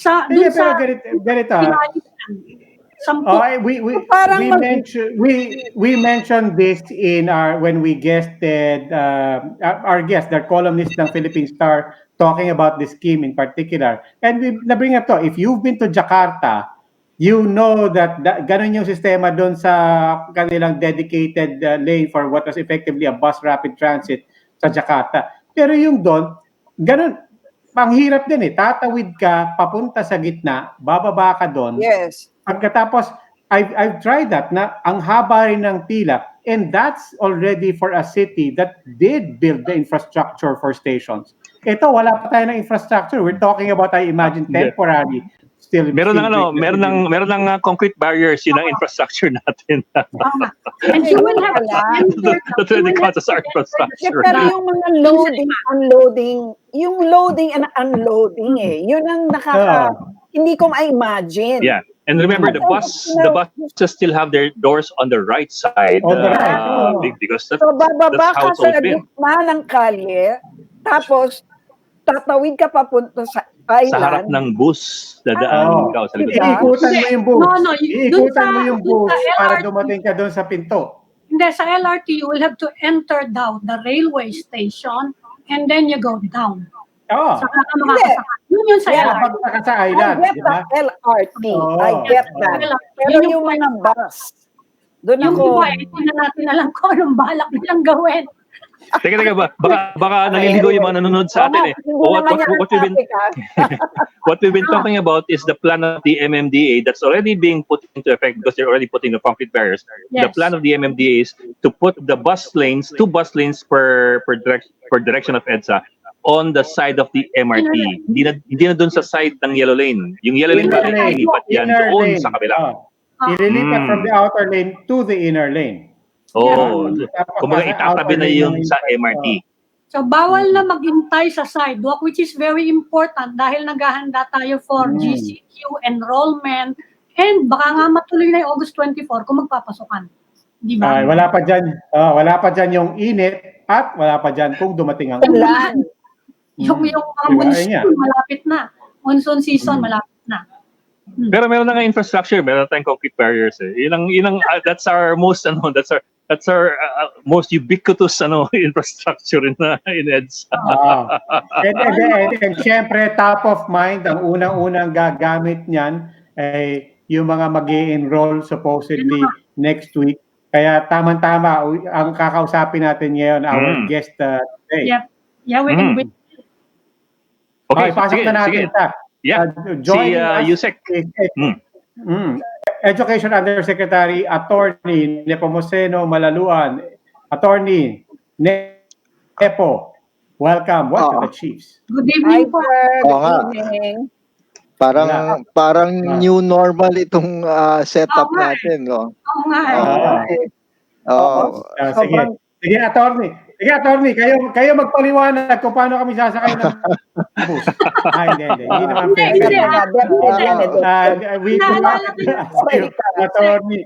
Sa, dun sa, ganito. We mentioned this in our when we guested our guest, the columnist ng Philippine Star, talking about this scheme in particular. And we na-bring up to, if you've been to Jakarta, you know that ganun yung sistema doon sa kanilang dedicated lane for what was effectively a bus rapid transit sa Jakarta. Pero yung doon, ganun, panghirap din eh. Tatawid ka, papunta sa gitna, bababa ka doon. Yes. Pagkatapos, I've tried that na ang haba rin ng pila, and that's already for a city that did build the infrastructure for stations. Ito, wala pa tayo ng infrastructure. We're talking about, I imagine, temporary. Meron ng concrete barriers yun ang infrastructure natin. And you will have that's what they call as our infrastructure. Pero yung mga loading, unloading, yung loading and unloading yun ang hindi ko ma-imagine. Yeah. And remember, the buses still have their doors on the right side. Because that's, so, bababa that's how ka it's sa open. gitna ng kalye, tapos tatawid ka papunta sa island. Sa harap ng bus, dadaan ikaw sa likod. Iikutan mo yung bus. Iikutan mo yung bus para LRT, dumating ka doon sa pinto. Hindi, sa LRT, you will have to enter down the railway station and then you go down. Saka ka makakasakay. Yun sa LRT. Pagka sa island. I get that LRT. I get that. Pero yung mga bus, doon yung ako... hindi na natin alam kung anong balak nilang gawin. Teka, baka naliligo yung mga nanonood sa atin eh. What we've been talking about is the plan of the MMDA that's already being put into effect because they're already putting the concrete barriers. Yes. The plan of the MMDA is to put the bus lanes, 2 bus lanes per direction of EDSA on the side of the MRT. Hindi na doon sa side ng yellow lane. Yung yellow lane ba ilipat yan doon sa kabila. Ililipat from the outer lane to the inner lane. Kumbaga itatabi na yung sa MRT. So, bawal na maghintay sa sidewalk, which is very important dahil naghahanda tayo for GCQ, enrollment, and baka nga matuloy na yung August 24 kung magpapasokan. Di ba? Wala pa dyan yung init at wala pa dyan kung dumating ang ulan. Yung monsoon, malapit na. Monsoon season, malapit na. Pero meron na nga infrastructure, meron tayong concrete barriers eh. That's our most most ubiquitous infrastructure in EDSA. And syempre top of mind, ang unang-unang gagamit niyan ay yung mga mag-i-enroll supposedly next week. Kaya tamang-tama ang kakausapin natin ngayon, our guest today. Yeah, we can wait. Okay, pasok na natin ito. Yeah, si Usec. Education Undersecretary, Attorney Nepomuceno Malaluan. Attorney Nepo, welcome to the Chiefs. Good evening po. Good evening. Parang new normal itong setup natin, no? Oo nga. Sige, Attorney. Sige, Attorney, kayo magpaliwanag kung paano kami sasakay ng bus. Hindi naman Attorney.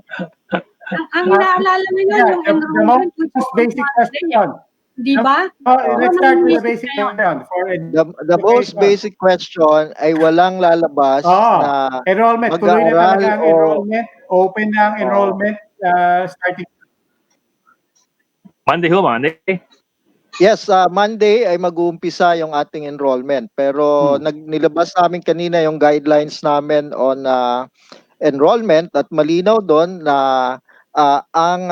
Ang inaalala nyo yung enrollment. The basic question. Di ba? Let's start with the basic question. The most basic question ay walang lalabas na enrollment. Tuloy na talaga ang enrollment. Open na ang enrollment starting Monday. Yes, Monday ay mag-uumpisa yung ating enrollment. Pero nilabas namin kanina yung guidelines namin on enrollment at malinaw doon na ang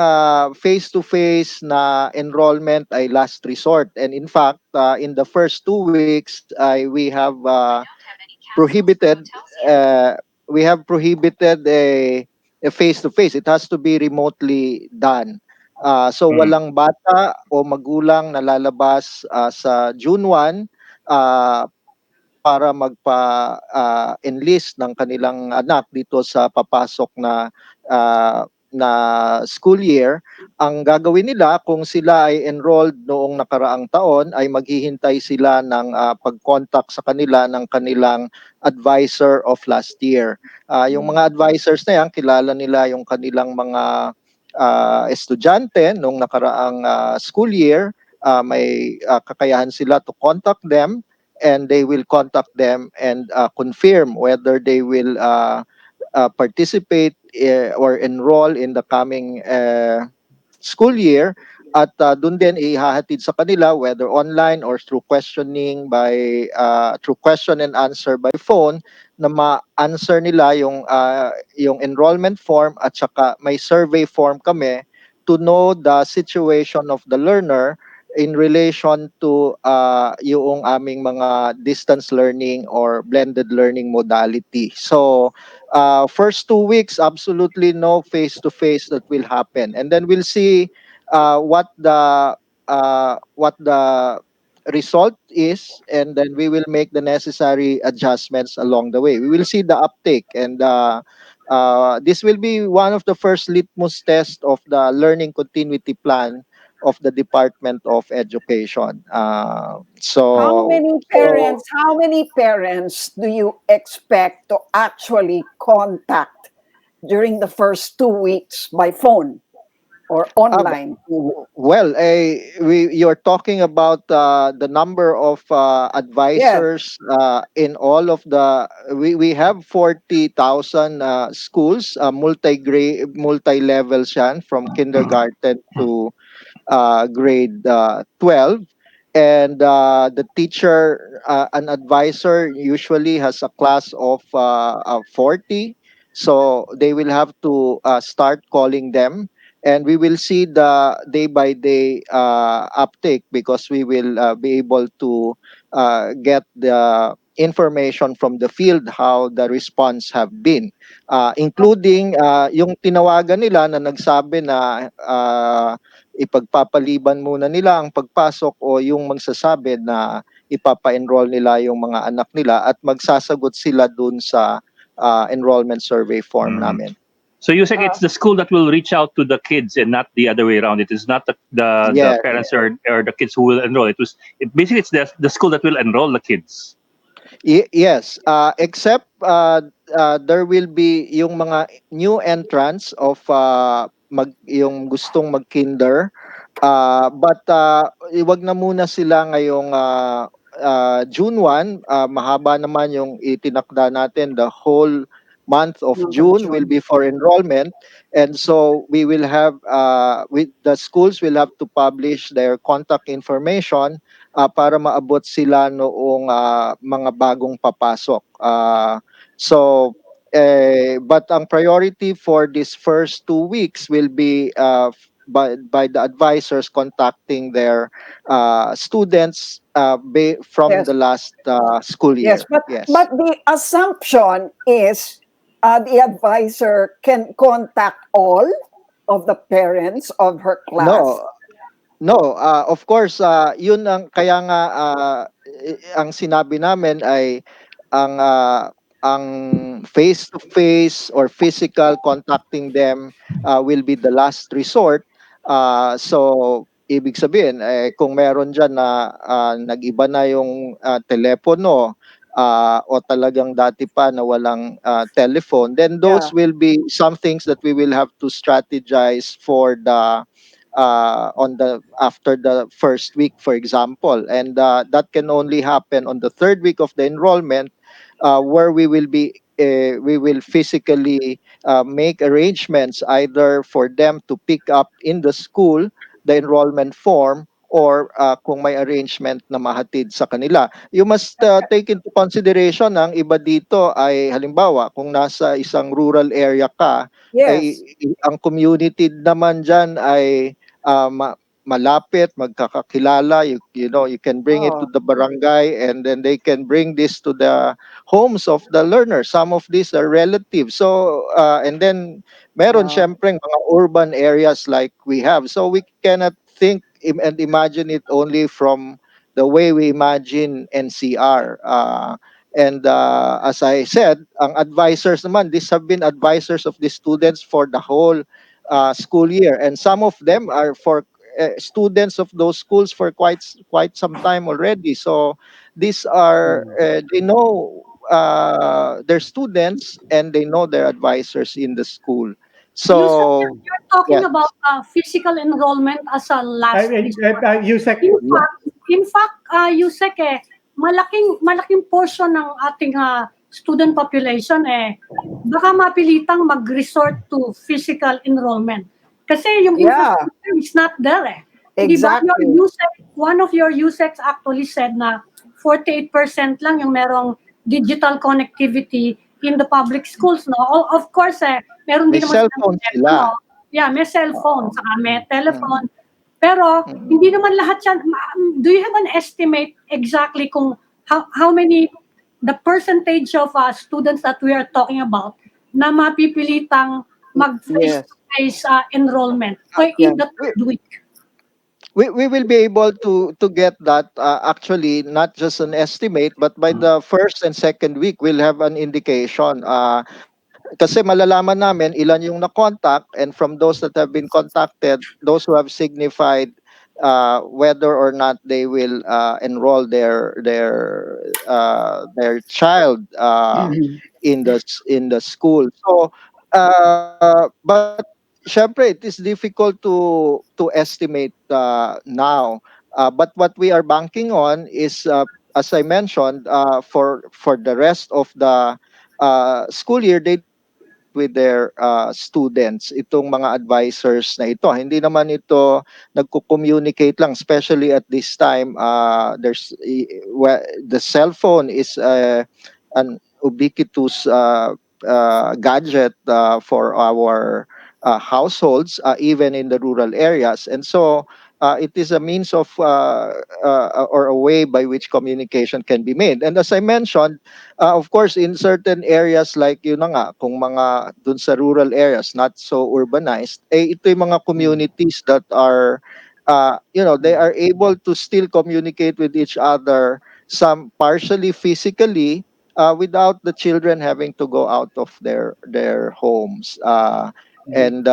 face-to-face na enrollment ay last resort. And in fact, in the first 2 weeks, we have prohibited a face-to-face. It has to be remotely done. So walang bata o magulang na lalabas sa June 1 para magpa-enlist ng kanilang anak dito sa papasok na school year. Ang gagawin nila kung sila ay enrolled noong nakaraang taon ay maghihintay sila ng pag-contact sa kanila ng kanilang advisor of last year. Yung mga advisors na yan, kilala nila yung kanilang mga estudyante nung nakaraang school year. May kakayahan sila to contact them and they will contact them and confirm whether they will participate or enroll in the coming school year, at doon din ihahatid sa kanila whether online or through questioning by through question and answer by phone, na ma-answer nila yung enrollment form, at saka may survey form kami to know the situation of the learner in relation to yung aming mga distance learning or blended learning modality. So first 2 weeks, absolutely no face-to-face that will happen, and then we'll see what the result is, and then we will make the necessary adjustments along the way. We will see the uptake, and this will be one of the first litmus test of the learning continuity plan of the Department of Education. How many parents do you expect to actually contact during the first 2 weeks by phone or online? Well, you're talking about the number of advisors in all of the. We have 40,000 schools, multi-grade, multi-levels yan, from kindergarten to grade 12, and the teacher, an advisor usually has a class of 40, so they will have to start calling them, and we will see the day by day uptake, because we will be able to get the information from the field how the response have been, including yung tinawagan nila na nagsabi na ipagpapaliban muna nila ang pagpasok, o yung magsasabi na ipapa-enroll nila yung mga anak nila, at magsasagot sila dun sa enrollment survey form namin. So Usec, it's the school that will reach out to the kids and not the other way around. It is not the parents or the kids who will enroll. Basically it's the school that will enroll the kids. Yes, except there will be yung mga new entrants of yung gustong mag-kinder. But iwag na muna sila ngayong June 1. Mahaba naman yung itinakda natin. The whole month of June will be for enrollment. And so we will have, the schools will have to publish their contact information para maabot sila noong mga bagong papasok. But ang priority for this first 2 weeks will be by the advisors contacting their students from the last school year. But the assumption is the advisor can contact all of the parents of her class. No, of course, yun ang kaya nga ang sinabi namin ay ang face to face or physical contacting them will be the last resort. So ibig sabihin kung meron diyan na nag-iba na yung telepono, o talagang dati pa na walang telephone, then those will be some things that we will have to strategize for the after the first week, for example, and that can only happen on the third week of the enrollment, where we will physically make arrangements either for them to pick up in the school the enrollment form, or kung may arrangement na mahatid sa kanila. You must take into consideration, ang iba dito ay halimbawa kung nasa isang rural area ka, ay ang community naman dyan ay malapit, magkakakilala. You know, you can bring it to the barangay, and then they can bring this to the homes of the learners. Some of these are relatives. So and then meron syempre mga urban areas like we have. So we cannot think and imagine it only from the way we imagine NCR. And as I said, ang advisors naman, these have been advisors of the students for the whole school year, and some of them are for students of those schools for quite some time already. So these are they know their students, and they know their advisors in the school. So you're talking about physical enrollment as a last resort. Usec, In fact, Usec, malaking portion ng ating student population baka mapilitang mag-resort to physical enrollment. Kasi yung Yeah. infrastructure is not there Di ba? Exactly. One of your USECs actually said na 48% lang yung merong digital connectivity in the public schools, no? Of course, meron May din naman silang cellphone sila. telepono. Yeah, may cellphone, saka may telephone. Pero hindi naman lahat yan. Do you have an estimate exactly kung how many, the percentage of students that we are talking about na mapipilitang mag-face-to-face enrollment in the third week? We will be able to get that, actually, not just an estimate, but by the first and second week we'll have an indication, kasi malalaman namin ilan yung na-contact, and from those that have been contacted, those who have signified whether or not they will enroll their child in the school. So but syempre it is difficult to estimate now, but what we are banking on is, as I mentioned, for the rest of the school year, they do meet with their students, itong mga advisors na ito. Hindi naman ito nagko-communicate lang, especially at this time. The cell phone is an ubiquitous gadget for our households, even in the rural areas. And so it is a means of, or a way by which communication can be made. And as I mentioned, of course, in certain areas like yun na nga, kung mga dun sa rural areas, not so urbanized, ito yung mga communities that are, they are able to still communicate with each other, some partially physically, without the children having to go out of their homes. And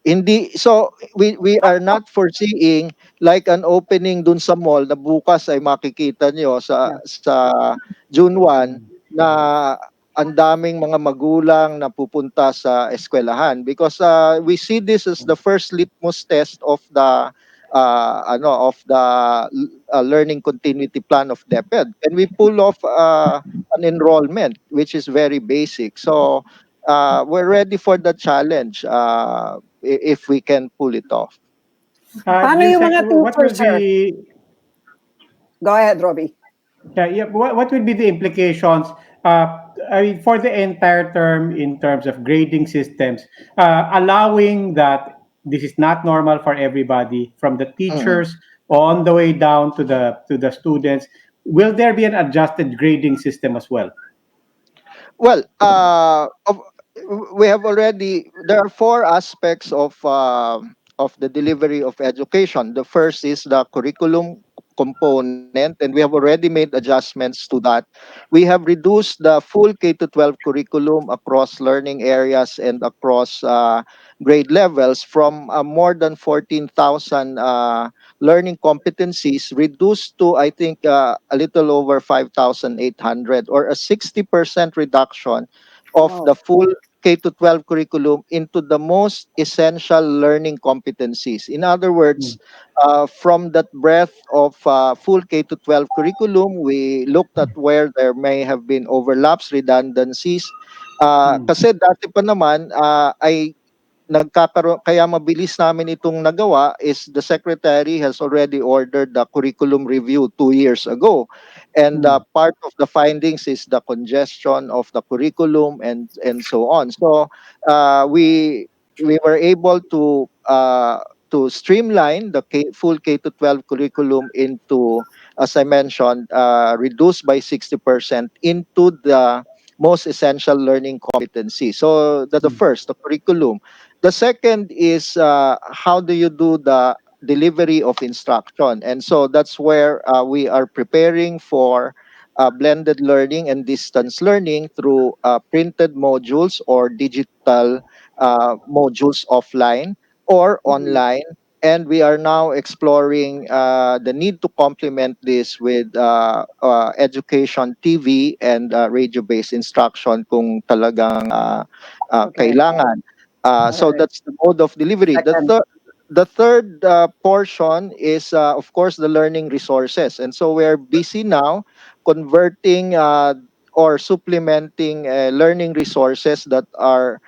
hindi, so we are not foreseeing like an opening dun sa mall na bukas ay makikita nyo sa June 1 na ang daming mga magulang na pupunta sa eskwelahan, because we see this as the first litmus test of the learning continuity plan of DepEd, and we pull off an enrollment which is very basic. So we're ready for the challenge, if we can pull it off. Paano yung mga What will tutors, sir? be Go ahead, Robbie. what would be the implications, I mean, for the entire term in terms of grading systems, allowing that this is not normal for everybody, from the teachers on the way down to the students? Will there be an adjusted grading system as well? Well, we have already. There are four aspects of the delivery of education. The first is the curriculum component, and we have already made adjustments to that. We have reduced the full K to 12 curriculum across learning areas and across grade levels from more than 14,000 learning competencies, reduced to, I think, a little over 5,800, or a 60% reduction of Wow. the full K to 12 curriculum into the most essential learning competencies. In other words, from that breadth of full K to 12 curriculum, we looked at where there may have been overlaps, redundancies. Kasi dati pa naman, ay nagkakaroon, kaya mabilis namin itong nagawa is the secretary has already ordered the curriculum review 2 years ago, and part of the findings is the congestion of the curriculum and so on. So we were able to streamline the full K to 12 curriculum into, as I mentioned, reduced by 60% into the most essential learning competency. So that's the first, the curriculum. The second is, how do you do the delivery of instruction? And so that's where we are preparing for blended learning and distance learning through printed modules or digital modules offline or online. And we are now exploring the need to complement this with education TV and radio-based instruction kung talagang Okay. kailangan. So Alright. that's the mode of delivery. Second. the third portion is, of course, the learning resources. And so we're busy now converting or supplementing learning resources that are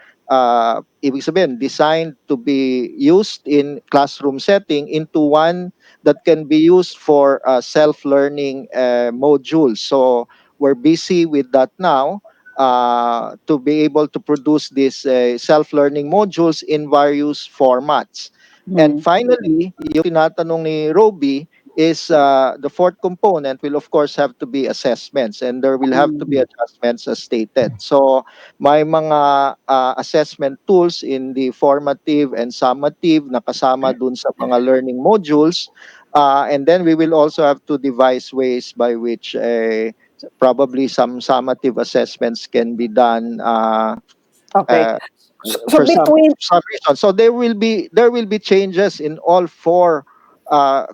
ibig sabihin, designed to be used in classroom setting into one that can be used for self-learning modules. So we're busy with that now to be able to produce these self-learning modules in various formats. And finally, yung tinatanong ni Roby is the fourth component will of course have to be assessments, and there will have to be adjustments as stated. So may mga assessment tools in the formative and summative na kasama dun sa mga learning modules. And then we will also have to devise ways by which probably some summative assessments can be done Okay. uh, So between for some reason. So there will be changes in all four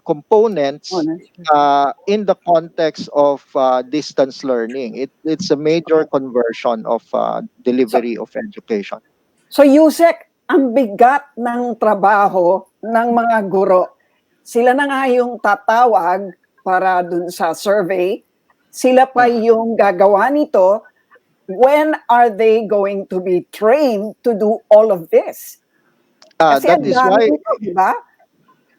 components in the context of distance learning. It's a major conversion of so, delivery of education. so Yusek, ang bigat ng trabaho ng mga guro. Sila na nga yung tatawag para dun sa survey. Sila pa yung gagawa nito. When are they going to be trained to do all of this? Kasi That ang is dami why nito, di ba?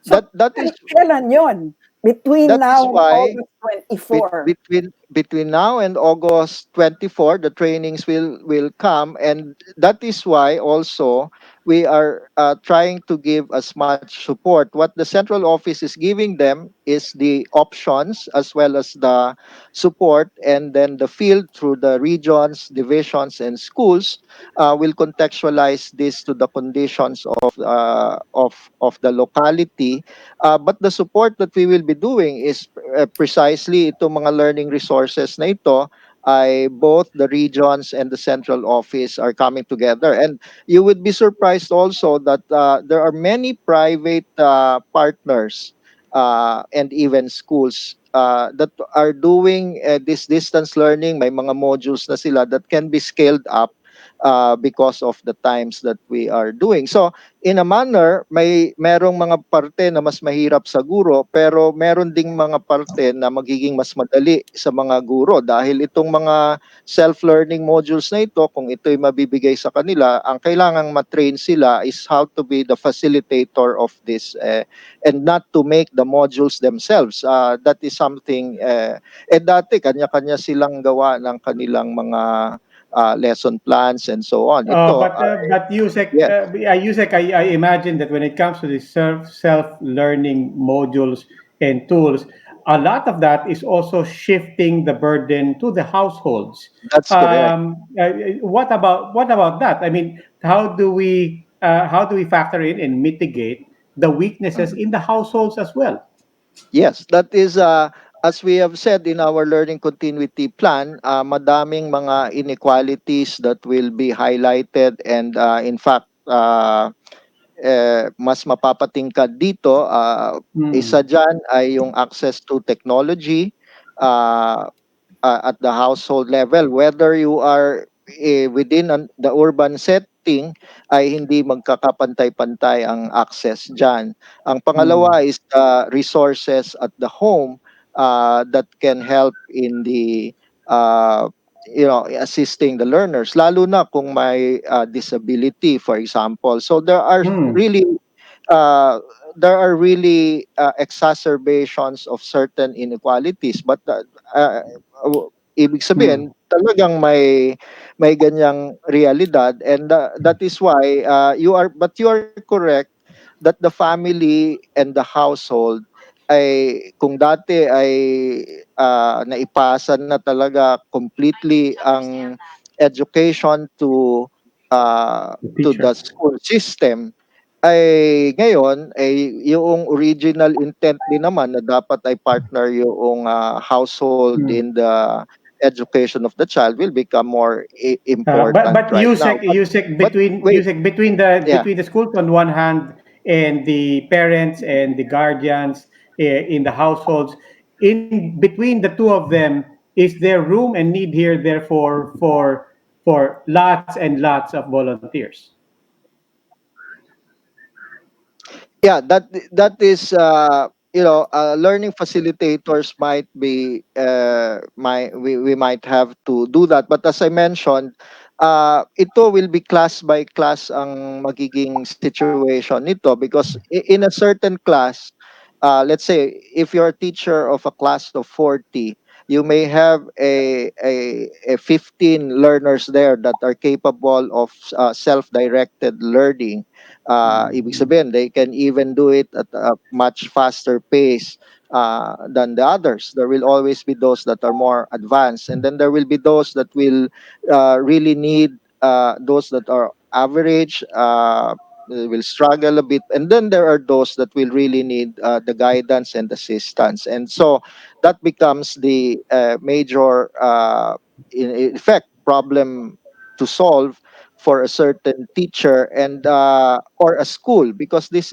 So, that is kailan yon? Between that is now and why August 24. between now and August 24, the trainings will come, and that is why also we are trying to give as much support. What the central office is giving them is the options as well as the support, and then the field through the regions, divisions, and schools will contextualize this to the conditions of the locality. But the support that we will be doing is precisely itong mga learning resources na ito ay both the regions and the central office are coming together. And you would be surprised also that there are many private partners and even schools that are doing this distance learning. May mga modules na sila that can be scaled up because of the times that we are doing. So in a manner, merong mga parte na mas mahirap sa guro, pero meron ding mga parte na magiging mas madali sa mga guro dahil itong mga self-learning modules na ito, kung ito'y mabibigay sa kanila, ang kailangang matrain sila is how to be the facilitator of this and not to make the modules themselves. That is something, dati kanya-kanya silang gawa ng kanilang mga lesson plans and so on. Ito, But Yusek, yes. Yusek, I imagine that when it comes to the self-learning modules and tools, a lot of that is also shifting the burden to the households. That's correct. What about that? I mean, how do we factor in and mitigate the weaknesses in the households as well? Yes, that is as we have said in our learning continuity plan, madaming mga inequalities that will be highlighted, and in fact mas mapapatingkad dito. Isa Mm. dyan ay yung access to technology uh, at the household level, whether you are within the urban setting, ay hindi magkakapantay-pantay ang access dyan. Ang Mm. pangalawa is the resources at the home that can help in the assisting the learners, lalo na kung may disability, for example. So Mm. uh, there are really exacerbations of certain inequalities, but uh, ibig Mm. sabihin talagang may ganyang realidad, and that is why you are correct that the family and the household ay kung dati ay naipasa na talaga completely ang education The to the teacher. school system, ay ngayon ay yung original intent din naman na dapat ay partner yung household in Mm. the education of the child will become more But important but right now. Yusek But between wait, Yusek between the yeah. between the schools on one hand and the parents and the guardians in the households, in between the two of them, is there room and need here therefore for lots and lots of volunteers? Yeah, that is learning facilitators might be we might have to do that, but as I mentioned, ito will be class by class ang magiging situation nito, because in a certain class, let's say if you're a teacher of a class of 40, you may have a 15 learners there that are capable of self-directed learning. Ibig sabihin, they can even do it at a much faster pace than the others. There will always be those that are more advanced, and then there will be those that will really need those that are average. Will struggle a bit, and then there are those that will really need the guidance and assistance, and so that becomes the major in effect problem to solve for a certain teacher and or a school, because this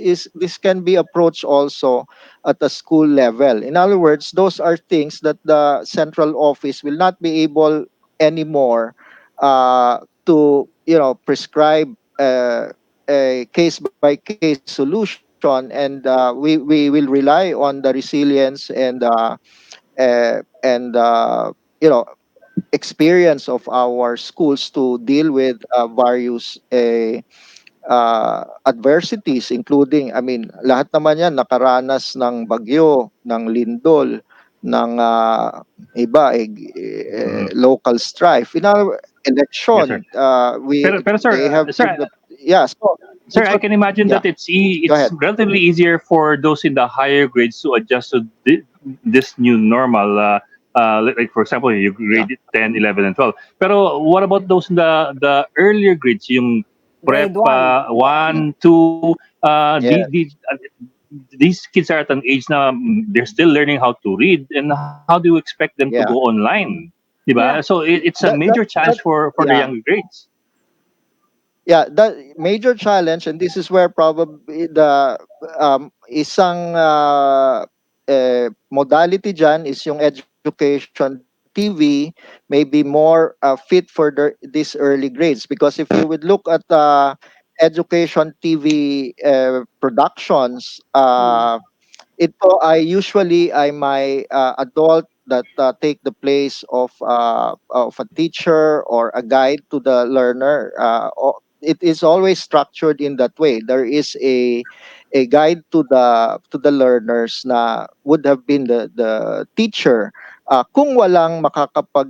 can be approached also at a school level. In other words, those are things that the central office will not be able anymore to prescribe a case by case solution, and we will rely on the resilience and you know experience of our schools to deal with various adversities, including, I mean, lahat naman yan nakaranas ng bagyo, ng lindol, ng local strife. In our Yes, sir. election, Pero sir, they have been yeah, so sir, that's I what, can imagine yeah, that go it's ahead. relatively easier for those in the higher grades to adjust to this new normal. Like for example, you Yeah, grade 10, 11, and 12. Pero what about those in the earlier grades, yung prep Grade 1. 1, 2? yeah, These kids are at an age na they're still learning how to read, and how do you expect them to go yeah. online? Diba? Yeah. So it's a major challenge That for the yeah. younger grades. Yeah, the major challenge, and this is where probably the isang modality dyan is yung education TV may be more fit for these early grades, because if you would look at education TV productions, Mm. ito ay usually ay my adult that take the place of a teacher or a guide to the learner. It is always structured in that way. There is a guide to the learners na would have been the teacher kung walang makakapag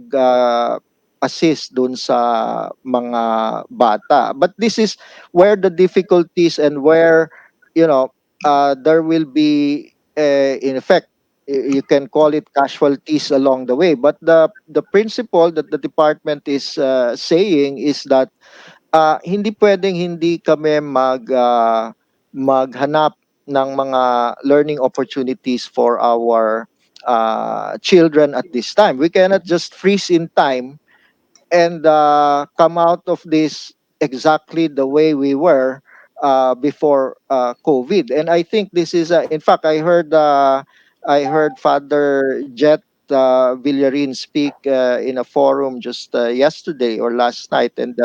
assist dun sa mga bata. But this is where the difficulties, and where there will be in effect, you can call it casualties along the way, but the principle that the department is saying is that hindi pwedeng hindi kami maghanap ng mga learning opportunities for our children at this time. We cannot just freeze in time and come out of this exactly the way we were before COVID. And I think this is, in fact, I heard Father Jet Villarin speak in a forum just yesterday or last night, and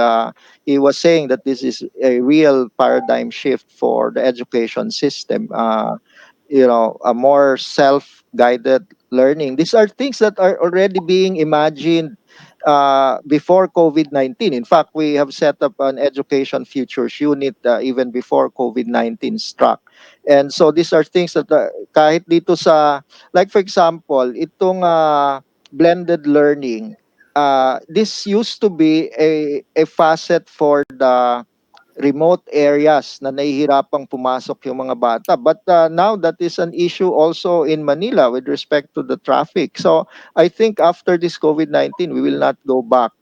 he was saying that this is a real paradigm shift for the education system. A more self-guided learning. These are things that are already being imagined before COVID-19. In fact, we have set up an education futures unit even before COVID-19 struck. And so these are things that kahit dito sa, like for example, itong blended learning, this used to be a facet for the remote areas na nahihirapang pumasok yung mga bata. But now that is an issue also in Manila with respect to the traffic. So I think after this COVID-19, we will not go back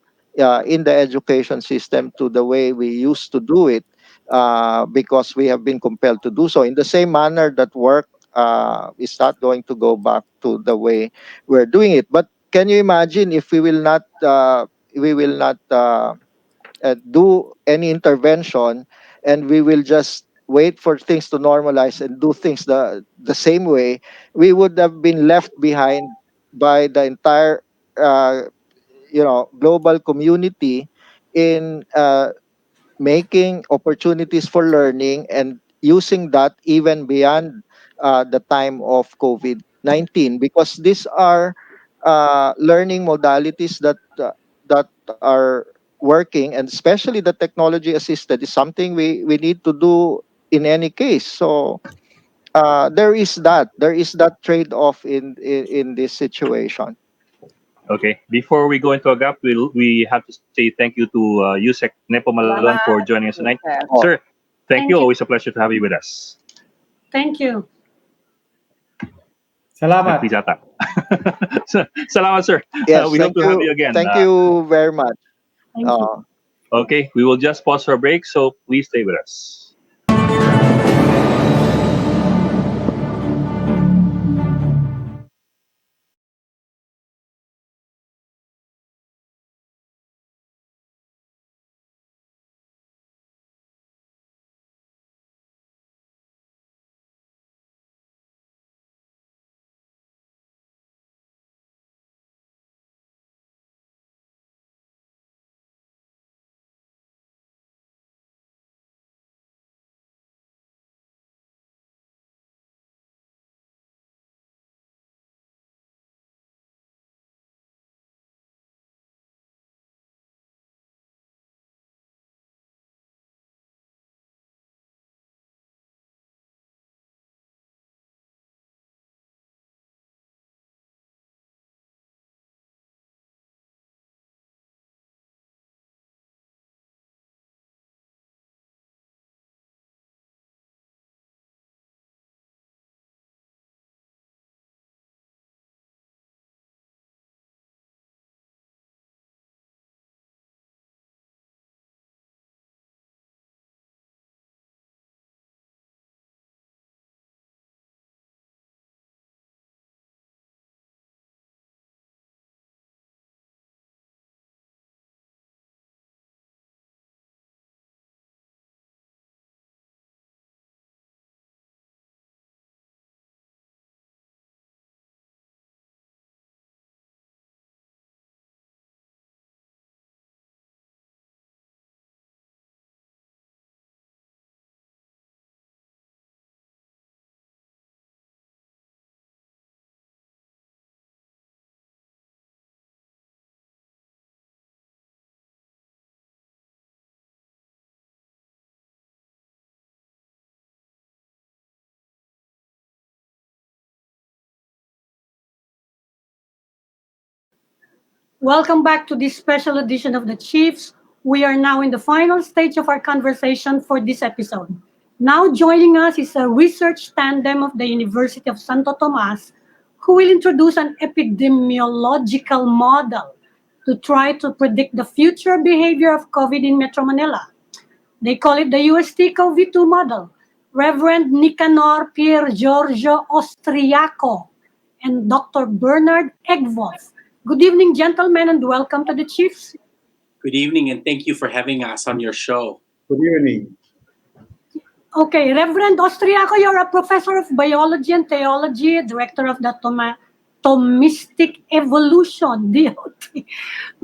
in the education system to the way we used to do it because we have been compelled to do so. In the same manner that work is not going to go back to the way we're doing it. But can you imagine if we will not do any intervention, and we will just wait for things to normalize and do things the same way? We would have been left behind by the entire uh, global community in making opportunities for learning, and using that even beyond the time of COVID-19, because these are learning modalities that are working, and especially the technology assisted is something we need to do in any case. So there is that trade-off in this situation. Okay. Before we go into a gap, we have to say thank you to Usec Nepo Malaluan for Salamat, joining us tonight. Joseph. Sir, thank you. Thank you. Always a pleasure to have you with us. Thank you. Salamat. Nag-please ata. Salamat, sir. Yes, We hope thank to have you you. again. Thank you very much. Thank you. Okay, we will just pause for a break, so please stay with us. Welcome back to this special edition of the Chiefs. We are now in the final stage of our conversation for this episode. Now joining us is a research tandem of the University of Santo Tomas who will introduce an epidemiological model to try to predict the future behavior of COVID in Metro Manila. They call it the UST COVID-2 model. Reverend Nicanor Pier Giorgio Austriaco and Dr. Bernard Egwolf. Good evening, gentlemen, and welcome to the Chiefs. Good evening, and thank you for having us on your show. Good evening. Okay, Reverend Austriaco, you're a professor of biology and theology, director of the Thomistic Evolution (DOT)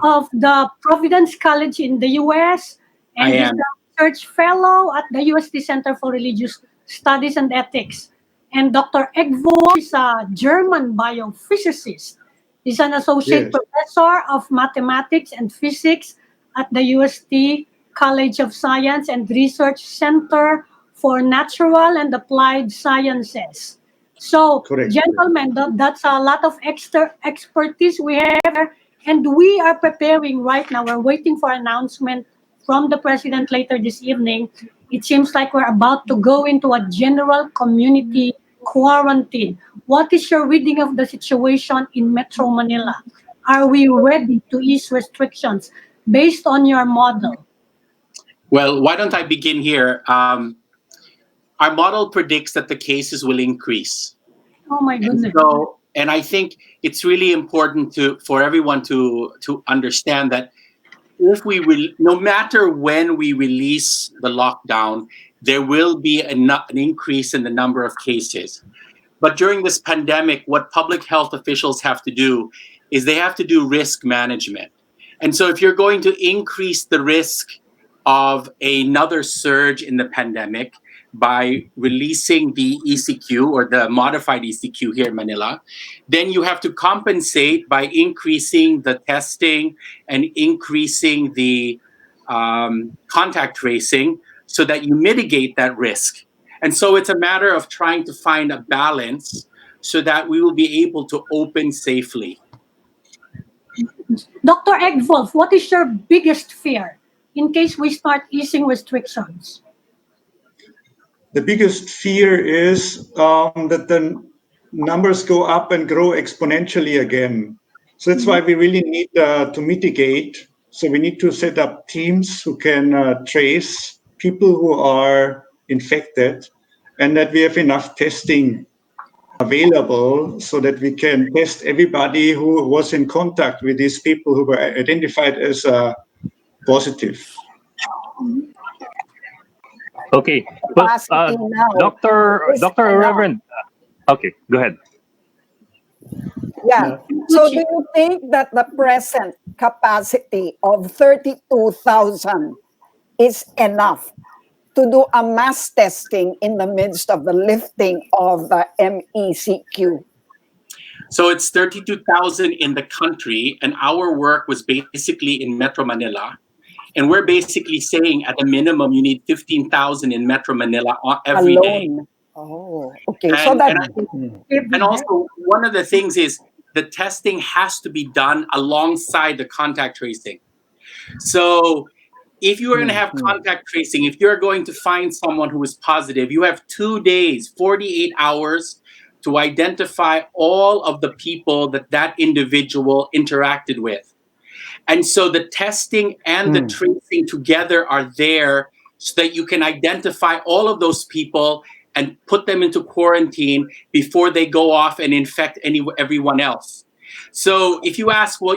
of the Providence College in the U.S. and I he's am. a research fellow at the UST Center for Religious Studies and Ethics. And Dr. Egwo is a German biophysicist. He's an associate Yes. professor of mathematics and physics at the UST College of Science and Research Center for Natural and Applied Sciences. So, Correct. gentlemen, that's a lot of extra expertise we have here, and we are preparing right now. We're waiting for announcement from the president later this evening. It seems like we're about to go into a general community quarantine. What is your reading of the situation in Metro Manila? Are we ready to ease restrictions based on your model? Well, why don't I begin here? Our model predicts that the cases will increase. Oh my And goodness. so, and I think it's really important for everyone to understand that if we will, no matter when we release the lockdown, there will be an increase in the number of cases. But during this pandemic, what public health officials have to do is they have to do risk management. And so if you're going to increase the risk of another surge in the pandemic, by releasing the ECQ or the modified ECQ here in Manila, then you have to compensate by increasing the testing and increasing the contact tracing so that you mitigate that risk. And so it's a matter of trying to find a balance so that we will be able to open safely. Dr. Egwolf, what is your biggest fear in case we start easing restrictions? The biggest fear is that the numbers go up and grow exponentially again. So that's why we really need to mitigate. So we need to set up teams who can trace people who are infected, and that we have enough testing available so that we can test everybody who was in contact with these people who were identified as positive. Okay, but Capacity now Doctor is Doctor enough. Reverend. Okay, go ahead. Yeah. So do you think that the present capacity of 32,000 is enough to do a mass testing in the midst of the lifting of the MECQ? So it's 32,000 in the country, and our work was basically in Metro Manila. And we're basically saying at a minimum, you need 15,000 in Metro Manila every day. Alone. Oh, okay. So And, that and also, one of the things is the testing has to be done alongside the contact tracing. So if you are going to have contact tracing, if you're going to find someone who is positive, you have 2 days, 48 hours to identify all of the people that that individual interacted with. And so the testing and the tracing together are there so that you can identify all of those people and put them into quarantine before they go off and infect everyone else. So if you ask, well,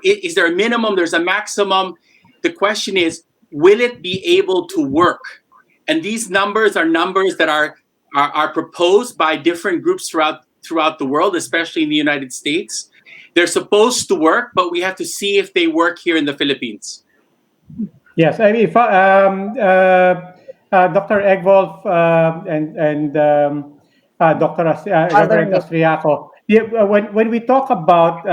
is there a minimum? There's a maximum. The question is, will it be able to work? And these numbers are numbers that are proposed by different groups throughout the world, especially in the United States. They're supposed to work, but we have to see if they work here in the Philippines. Yes, I mean, Dr. Egwolf and Dr. Reverend Austriaco, when we talk about,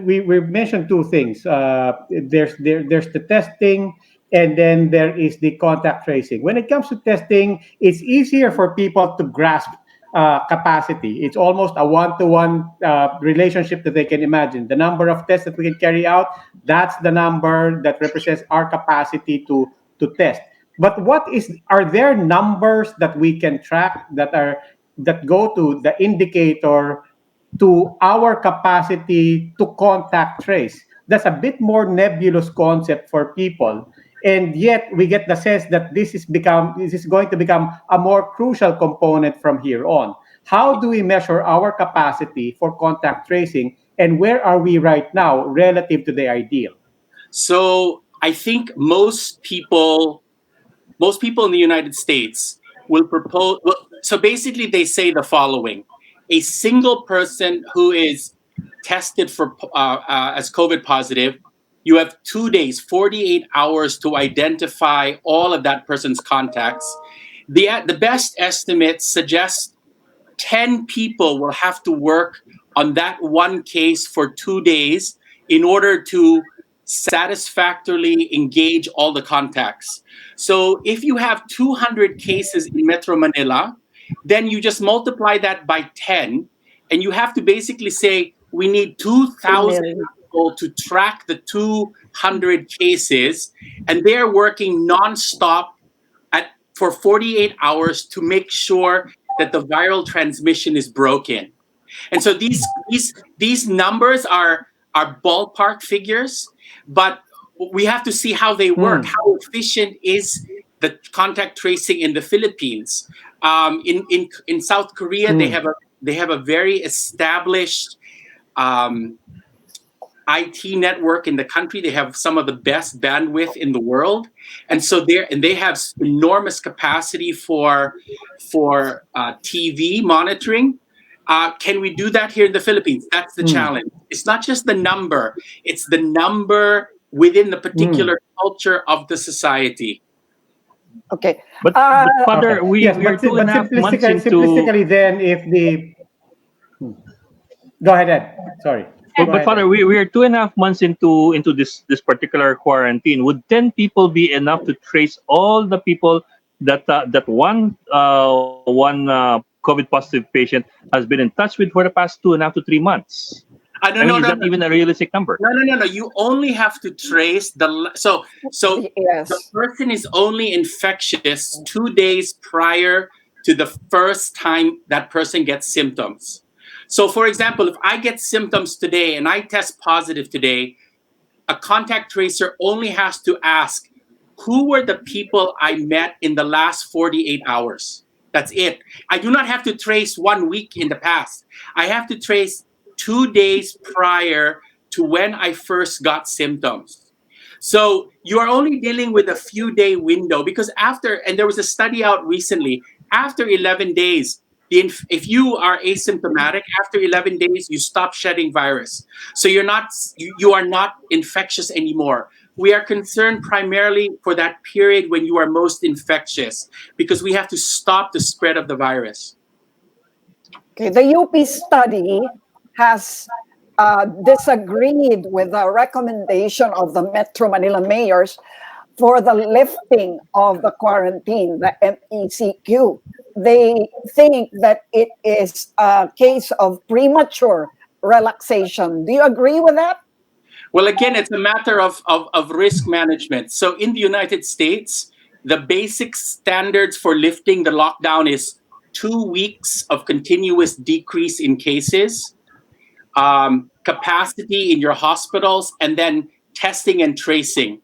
we mentioned two things. There's the testing, and then there is the contact tracing. When it comes to testing, it's easier for people to grasp capacity. It's almost a one-to-one relationship that they can imagine. The number of tests that we can carry out, that's the number that represents our capacity to test. But are there numbers that we can track that go to the indicator to our capacity to contact trace? That's a bit more nebulous concept for people. And yet we get the sense that this is going to become a more crucial component from here on. How do we measure our capacity for contact tracing, and where are we right now relative to the ideal? So I think most people in the United States will propose. Well, so basically, they say the following: a single person who is tested for as COVID positive, you have 2 days, 48 hours to identify all of that person's contacts. The best estimates suggest 10 people will have to work on that one case for 2 days in order to satisfactorily engage all the contacts. So if you have 200 cases in Metro Manila, then you just multiply that by 10, and you have to basically say, we need 2,000 people to track the 200 cases, and they're working nonstop for 48 hours to make sure that the viral transmission is broken. And so these numbers are ballpark figures, but we have to see how they work. How efficient is the contact tracing in the Philippines? In South Korea, they have a very established IT network in the country. They have some of the best bandwidth in the world, and so they have enormous capacity for TV monitoring. Can we do that here in the Philippines? That's the challenge. It's not just the number; it's the number within the particular culture of the society. Okay. But Father, Okay. we Yes, are 2.5 months into. simplistically, then if the go ahead, Ed. Sorry. Go But ahead, Father, Ed. we are 2.5 months into this particular quarantine. Would 10 people be enough to trace all the people that one COVID positive patient has been in touch with for the past 2.5 to 3 months? No, I no, mean, is no, that no. even a realistic number? No. You only have to trace so the Yes. person is only infectious 2 days prior to the first time that person gets symptoms. So, for example, if I get symptoms today and I test positive today, a contact tracer only has to ask, who were the people I met in the last 48 hours? That's it. I do not have to trace 1 week in the past. I have to trace 2 days prior to when I first got symptoms. So you are only dealing with a few day window because and there was a study out recently, after 11 days, if you are asymptomatic, after 11 days, you stop shedding virus. So you are not infectious anymore. We are concerned primarily for that period when you are most infectious because we have to stop the spread of the virus. Okay, the UP study has disagreed with the recommendation of the Metro Manila mayors for the lifting of the quarantine, the MECQ. They think that it is a case of premature relaxation. Do you agree with that? Well, again, it's a matter of risk management. So in the United States, the basic standards for lifting the lockdown is 2 weeks of continuous decrease in cases, capacity in your hospitals, and then testing and tracing.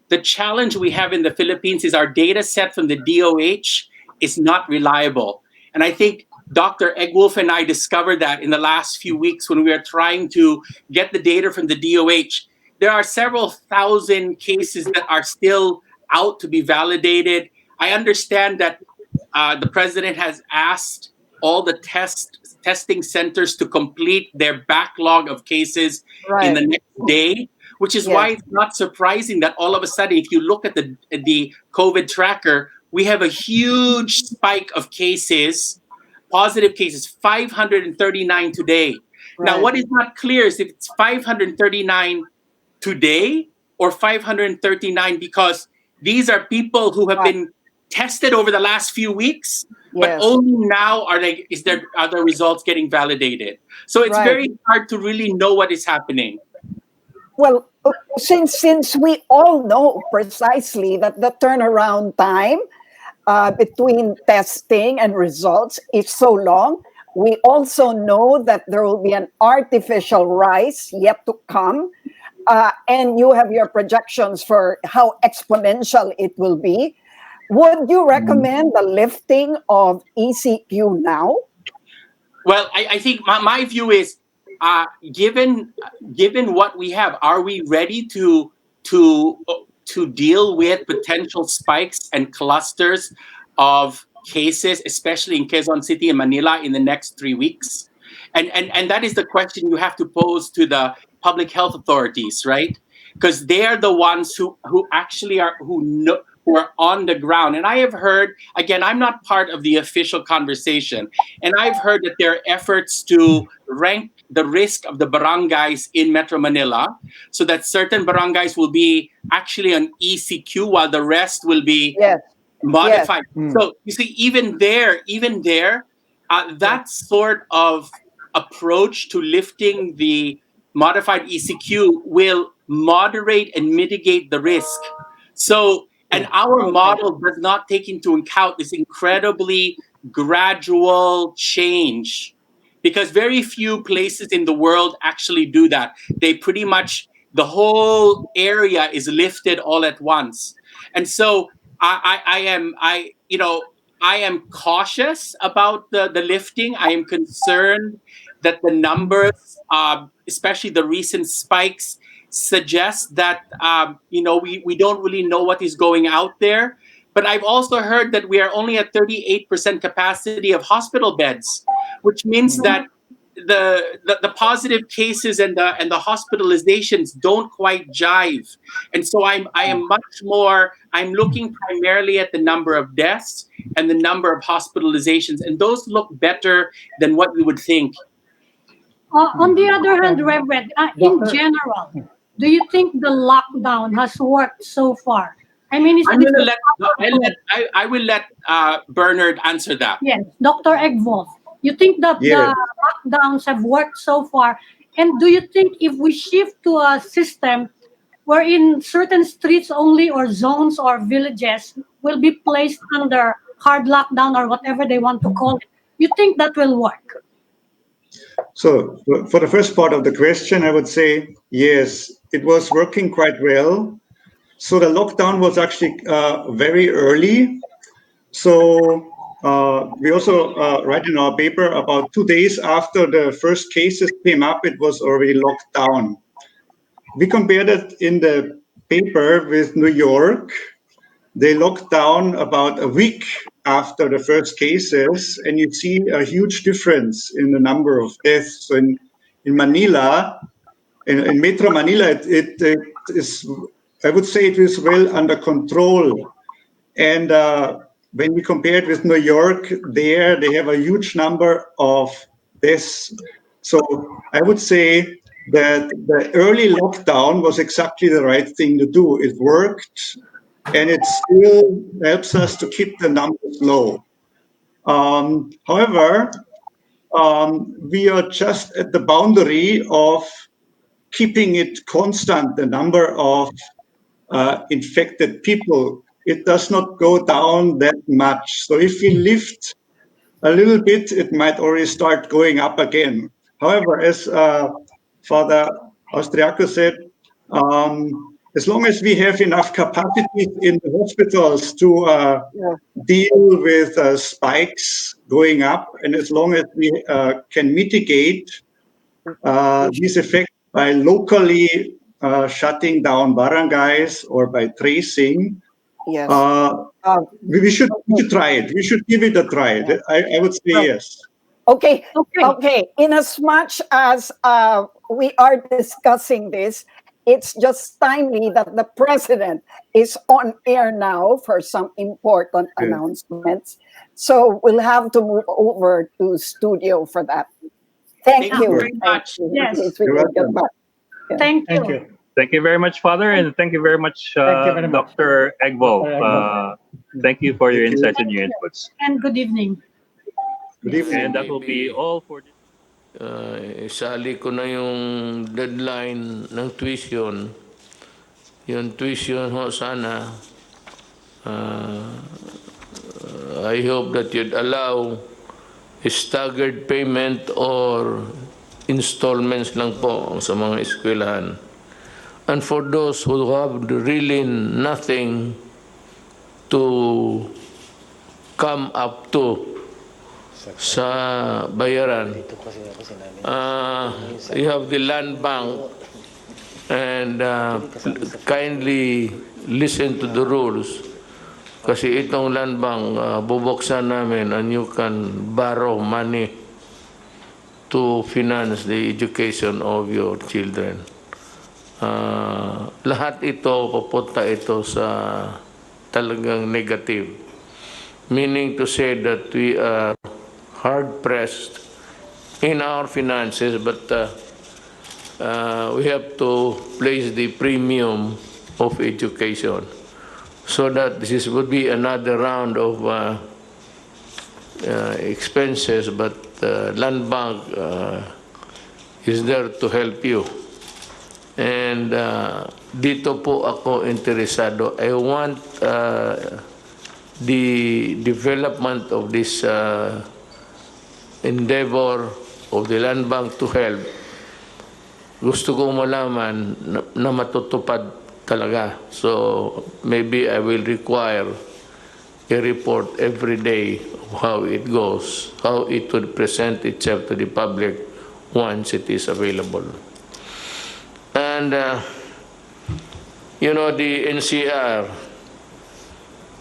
The challenge we have in the Philippines is our data set from the DOH is not reliable. And I think Dr. Egwolf and I discovered that in the last few weeks when we are trying to get the data from the DOH. There are several thousand cases that are still out to be validated. I understand that the president has asked all the testing centers to complete their backlog of cases in the next day, which is why it's not surprising that all of a sudden, if you look at the COVID tracker, we have a huge spike of cases, positive cases, 539 today. Now, what is not clear is if it's 539 today or 539 because these are people who have been tested over the last few weeks, but only now are the results getting validated. So it's very hard to really know what is happening. Well, since we all know precisely that the turnaround time between testing and results is so long, we also know that there will be an artificial rise yet to come. And you have your projections for how exponential it will be. Would you recommend the lifting of ECQ now? Well, I think my view is, given what we have, are we ready to deal with potential spikes and clusters of cases, especially in Quezon City and Manila in the next 3 weeks? And that is the question you have to pose to the public health authorities, right? Because they are the ones who actually who are on the ground. And I have heard, again, I'm not part of the official conversation, and I've heard that there are efforts to rank the risk of the barangays in Metro Manila so that certain barangays will be actually on ECQ while the rest will be modified. So you see, even there, that sort of approach to lifting the modified ECQ will moderate and mitigate the risk. So, and our model does not take into account this incredibly gradual change, because very few places in the world actually do that. They pretty much, the whole area is lifted all at once. And so I am cautious about the lifting. I am concerned that the numbers, especially the recent spikes, suggest that we don't really know what is going out there. But I've also heard that we are only at 38% capacity of hospital beds, which means that the positive cases and the hospitalizations don't quite jive, and so I'm looking primarily at the number of deaths and the number of hospitalizations, and those look better than what you would think. On the other hand, Reverend, in Doctor? general, do you think the lockdown has worked so far? I mean, I will let Bernard answer that. Yes, Dr. Egwolf, you think that Yes. the lockdowns have worked so far? And do you think if we shift to a system wherein certain streets only or zones or villages will be placed under hard lockdown or whatever they want to call it, you think that will work? So for the first part of the question, I would say yes, it was working quite well. So the lockdown was actually very early. So we also write in our paper about 2 days after the first cases came up, it was already locked down. We compared it in the paper with New York. They locked down about a week after the first cases, and you see a huge difference in the number of deaths. So in Manila, in Metro Manila, it is, I would say, it is well under control. And when we compare it with New York, there they have a huge number of deaths. So I would say that the early lockdown was exactly the right thing to do. It worked, and it still helps us to keep the numbers low. However, we are just at the boundary of keeping it constant, the number of infected people. It does not go down that much. So if we lift a little bit, it might already start going up again. However, as Father Austriaco said, as long as we have enough capacity in the hospitals to deal with spikes going up, and as long as we can mitigate these effects by locally shutting down barangays or by tracing, Yes. we should try it. We should give it a try. I would say yes. Okay. In as much as we are discussing this, it's just timely that the president is on air now for some important announcements. So we'll have to move over to studio for that. Thank you very much. Yes. You're welcome. Thank you. Thank you. Thank you very much, Father, and thank you very much, Thank you very much. Dr. Egwolf. Dr. Egwolf. Thank you for your Thank you. insights and your inputs. And good evening. Good evening. And that will be all for this. Isali ko na yung deadline ng tuition. Yung tuition ho sana, I hope that you'd allow staggered payment or installments lang po sa mga eskwelahan. And for those who have really nothing to come up to sa bayaran, you have the land bank, and kindly listen to the rules. Kasi itong land bank, bubuksan namin and you can borrow money to finance the education of your children. Lahat ito, pupunta ito sa talagang negative. Meaning to say that we are hard-pressed in our finances, but we have to place the premium of education. So that this would be another round of expenses, but land bank is there to help you. And dito po ako interesado. I want the development of this endeavor of the land bank to help. Gusto ko malaman na matutupad talaga. So maybe I will require a report every day of how it goes, how it would present itself to the public once it is available. And you know, the NCR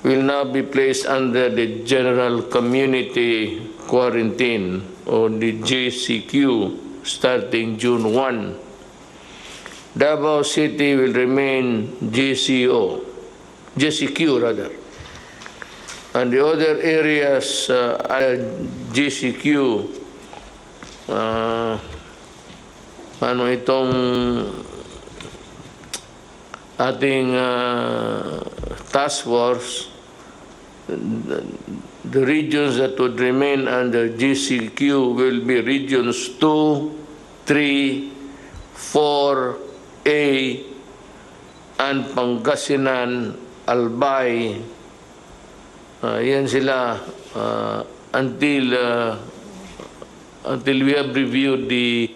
will now be placed under the General Community Quarantine, or the JCQ, starting June 1. Davao City will remain JCQ rather. And the other areas are JCQ, ano itong ating task force, the regions that would remain under GCQ will be regions 2, 3, 4A, and Pangasinan, Albay. Yan sila until we have reviewed the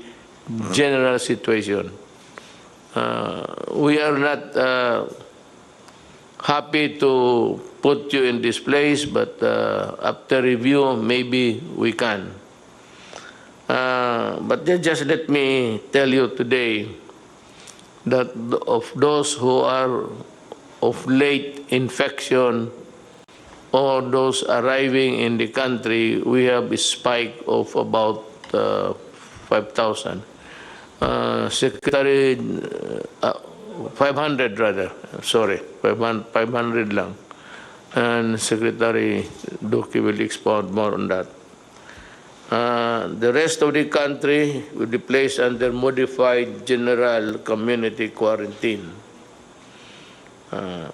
general situation. We are not happy to put you in this place, but after review, maybe we can. But just let me tell you today that of those who are of late infection or those arriving in the country, we have a spike of about 5,000. Secretary, 500 rather, sorry, 500 lang. And Secretary Duque will expound more on that. The rest of the country will be placed under modified general community quarantine.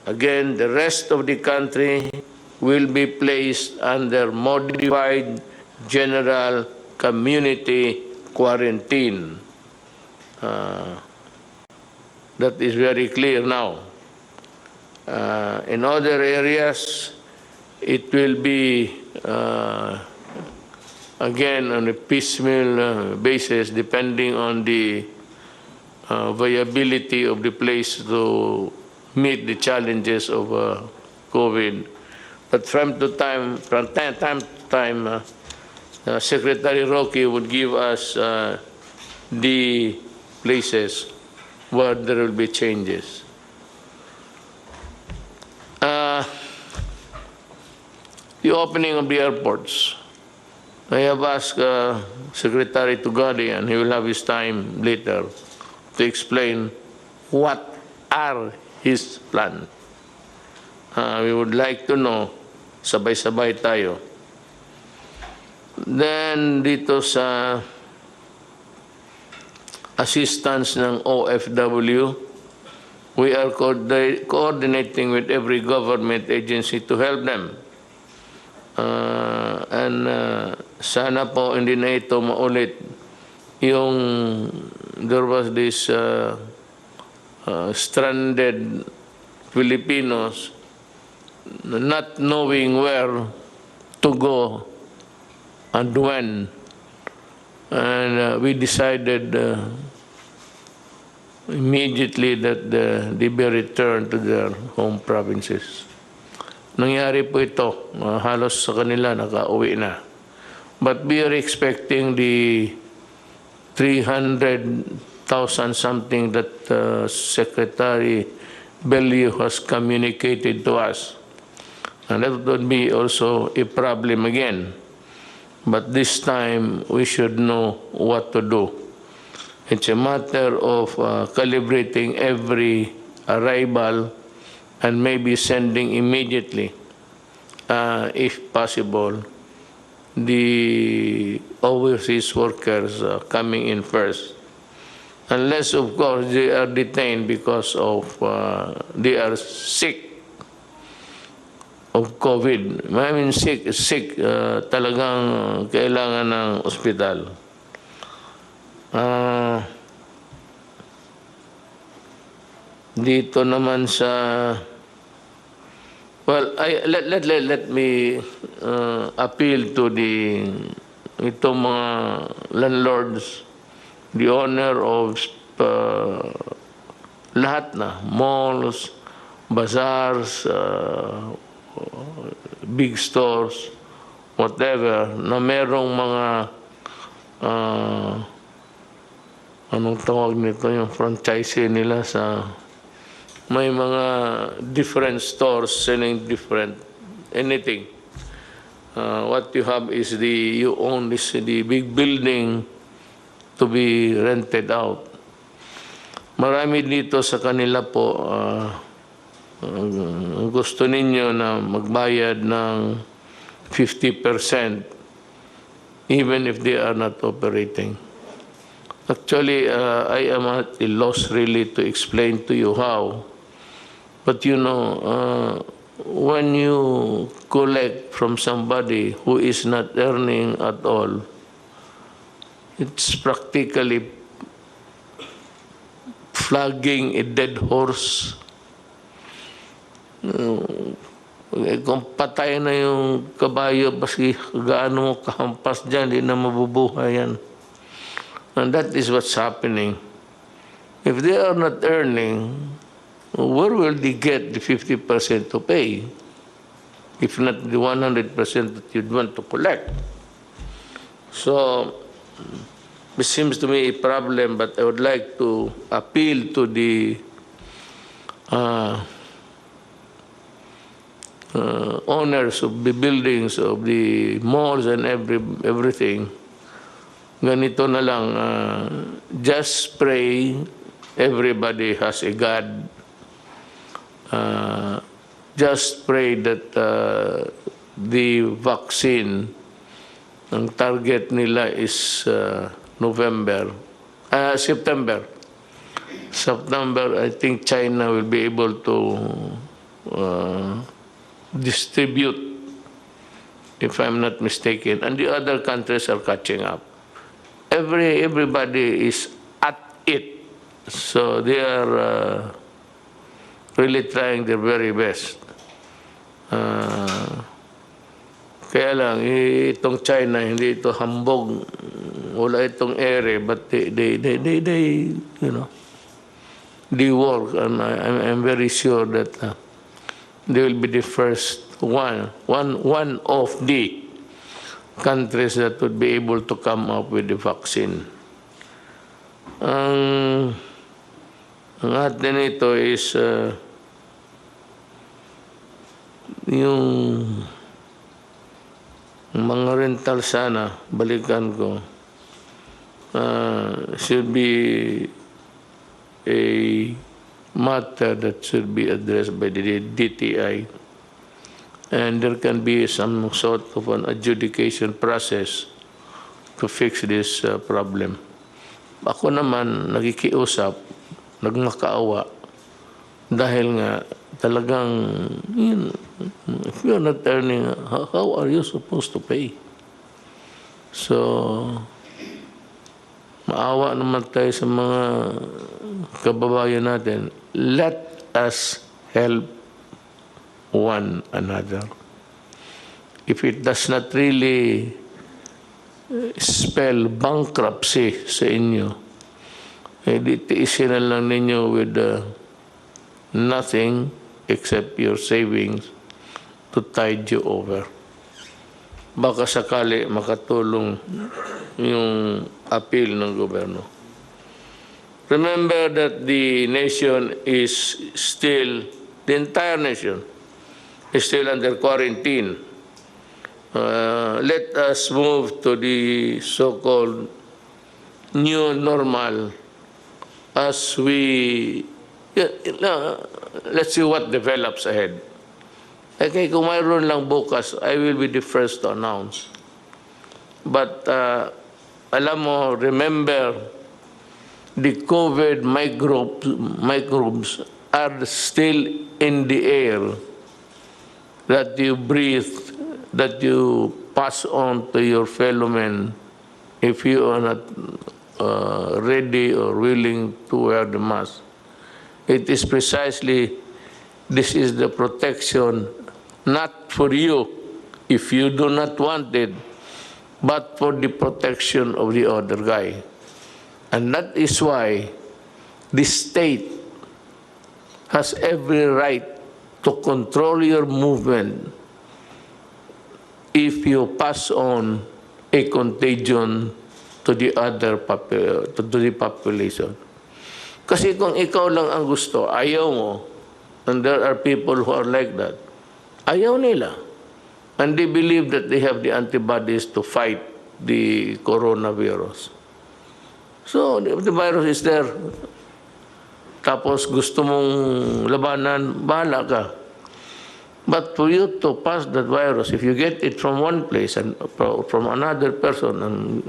Again, the rest of the country will be placed under modified general community quarantine. That is very clear now. In other areas, it will be again on a piecemeal basis, depending on the viability of the place to meet the challenges of COVID. But from time to time, Secretary Roque would give us the places where there will be changes. The opening of the airports. I have asked Secretary Tugadi, and he will have his time later, to explain what are his plans. We would like to know, sabay-sabay tayo. Then dito sa assistance ng OFW, we are coordinating with every government agency to help them. Sana po hindi na ito maulit yung there was this stranded Filipinos not knowing where to go and when, and we decided immediately that they be returned to their home provinces. Nangyari po ito, halos sa kanila nakauwi na. But we are expecting the 300,000 something that Secretary Bellew has communicated to us. And that would be also a problem again. But this time, we should know what to do. It's a matter of calibrating every arrival and maybe sending immediately, if possible, the overseas workers coming in first. Unless, of course, they are detained because of they are sick of COVID. I mean, sick, talagang kailangan ng ospital. Dito naman sa, well, let me appeal to itong mga landlords, the owner of lahat na, malls, bazaars, big stores, whatever, na merong mga anong tawag nito, yung franchise nila sa may mga different stores selling different anything. What you have is you own the big building to be rented out. Marami dito sa kanila po gusto ninyo na magbayad ng 50% even if they are not operating. Actually, I am at a loss really to explain to you how. But you know, when you collect from somebody who is not earning at all, it's practically flogging a dead horse. Kung patay na yung kabayo, basi gaano mo kahampas dyan, di na mabubuhay yan. And that is what's happening. If they are not earning, where will they get the 50% to pay? If not the 100% that you'd want to collect. So, it seems to me a problem, but I would like to appeal to the owners of the buildings, of the malls and everything. Ganito na lang, just pray everybody has a God. Just pray that the vaccine, ang target nila is September. September, I think China will be able to distribute, if I'm not mistaken, and the other countries are catching up. Everybody is at it, so they are really trying their very best. Kaya lang, itong China, hindi ito hambog, wala itong ere, but they you know, they work, and I'm very sure that they will be the first one of the countries that would be able to come up with the vaccine. Ang atin ito is yung mga rental sana, balikan ko, should be a matter that should be addressed by the DTI. And there can be some sort of an adjudication process to fix this problem. Ako naman, nagikiusap, nagmakaawa, dahil nga talagang, if you're not earning, how are you supposed to pay? So, maawa naman tayo sa mga kababayan natin. Let us help one another. If it does not really spell bankruptcy sa inyo, tiisin na lang ninyo with nothing except your savings to tide you over. Baka sakali makatulong yung appeal ng gobyerno. Remember that the nation is still, the entire nation is still under quarantine. Let us move to the so-called new normal as we, let's see what develops ahead. Okay, kung mayroon lang bukas, I will be the first to announce. But, alam mo, remember, the COVID microbes are still in the air that you breathe, that you pass on to your fellow men if you are not ready or willing to wear the mask. It is precisely, this is the protection, not for you if you do not want it, but for the protection of the other guy. And that is why the state has every right to control your movement if you pass on a contagion to the other to the population. Kasi kung ikaw lang ang gusto, ayaw mo, And there are people who are like that. Ayaw nila. And they believe that they have the antibodies to fight the coronavirus. So, the virus is there. Tapos gusto mong labanan, bahala ka. But for you to pass that virus, if you get it from one place and from another person and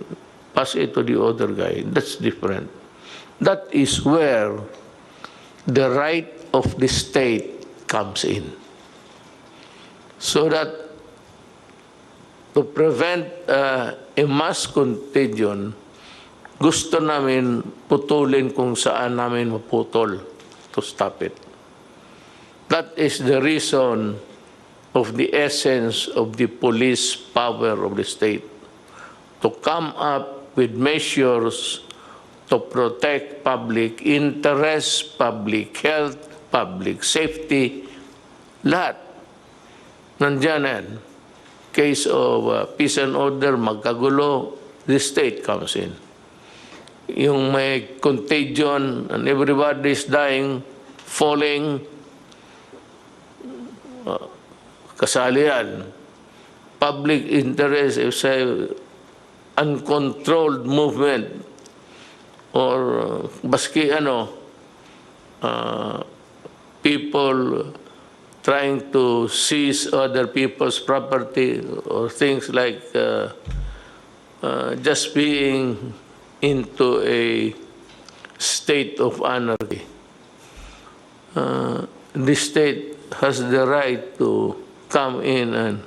pass it to the other guy, that's different. That is where the right of the state comes in. So that to prevent a mass contagion, gusto namin putulin kung saan namin maputol to stop it. That is the reason of the essence of the police power of the state, to come up with measures to protect public interest, public health, public safety, lahat. Nandiyan yan. Case of peace and order, magkagulo, the state comes in. Yung may contagion and everybody is dying, falling, kasali yan. Public interest, if say, uncontrolled movement, or baski people trying to seize other people's property, or things like just being into a state of anarchy. The state has the right to come in and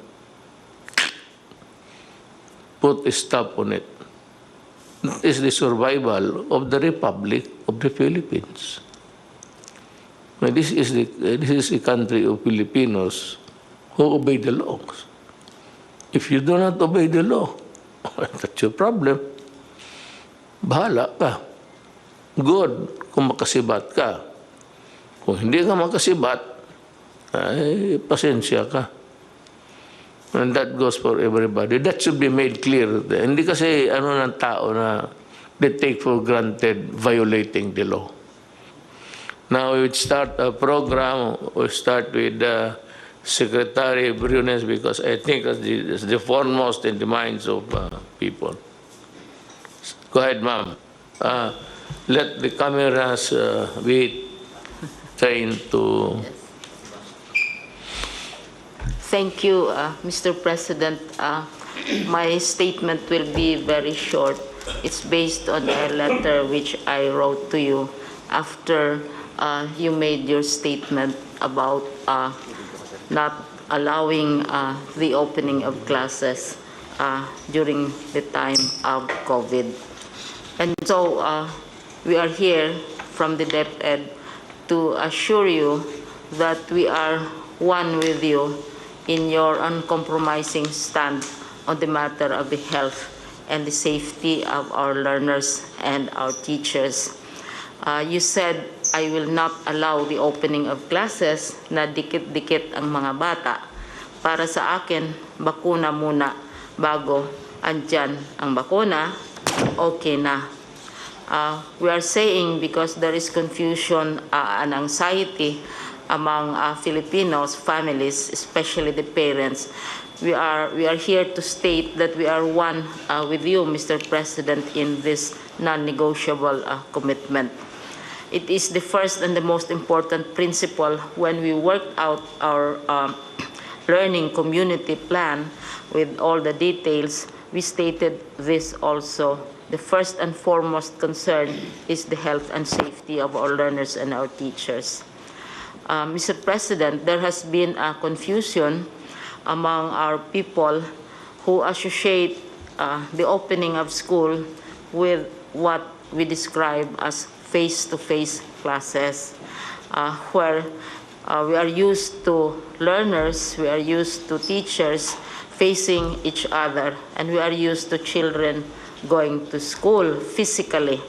put a stop on it. That is the survival of the Republic of the Philippines. This is a country of Filipinos who obey the laws. If you do not obey the law, that's your problem. Bahala ka. Good kung makasibat ka. Kung hindi ka makasibat, ay pasensya ka. And that goes for everybody. That should be made clear. Hindi kasi ng tao na they take for granted violating the law. Now we would start a program. We start with Secretary Briones, because I think that's the foremost in the minds of people. Go ahead, ma'am. Let the cameras be trained to... Thank you, Mr. President. My statement will be very short. It's based on a letter which I wrote to you after you made your statement about not allowing the opening of classes during the time of COVID. And so we are here from the DepEd to assure you that we are one with you in your uncompromising stand on the matter of the health and the safety of our learners and our teachers. You said, I will not allow the opening of classes na dikit-dikit ang mga bata. Para sa akin, bakuna muna bago andyan ang bakuna, okay na. We are saying because there is confusion and anxiety among Filipinos, families, especially the parents. We are here to state that we are one with you, Mr. President, in this non-negotiable commitment. It is the first and the most important principle when we worked out our learning community plan with all the details. We stated this also. The first and foremost concern is the health and safety of our learners and our teachers. Mr. President, there has been a confusion among our people who associate the opening of school with what we describe as face-to-face classes, where we are used to learners, we are used to teachers facing each other, and we are used to children going to school physically.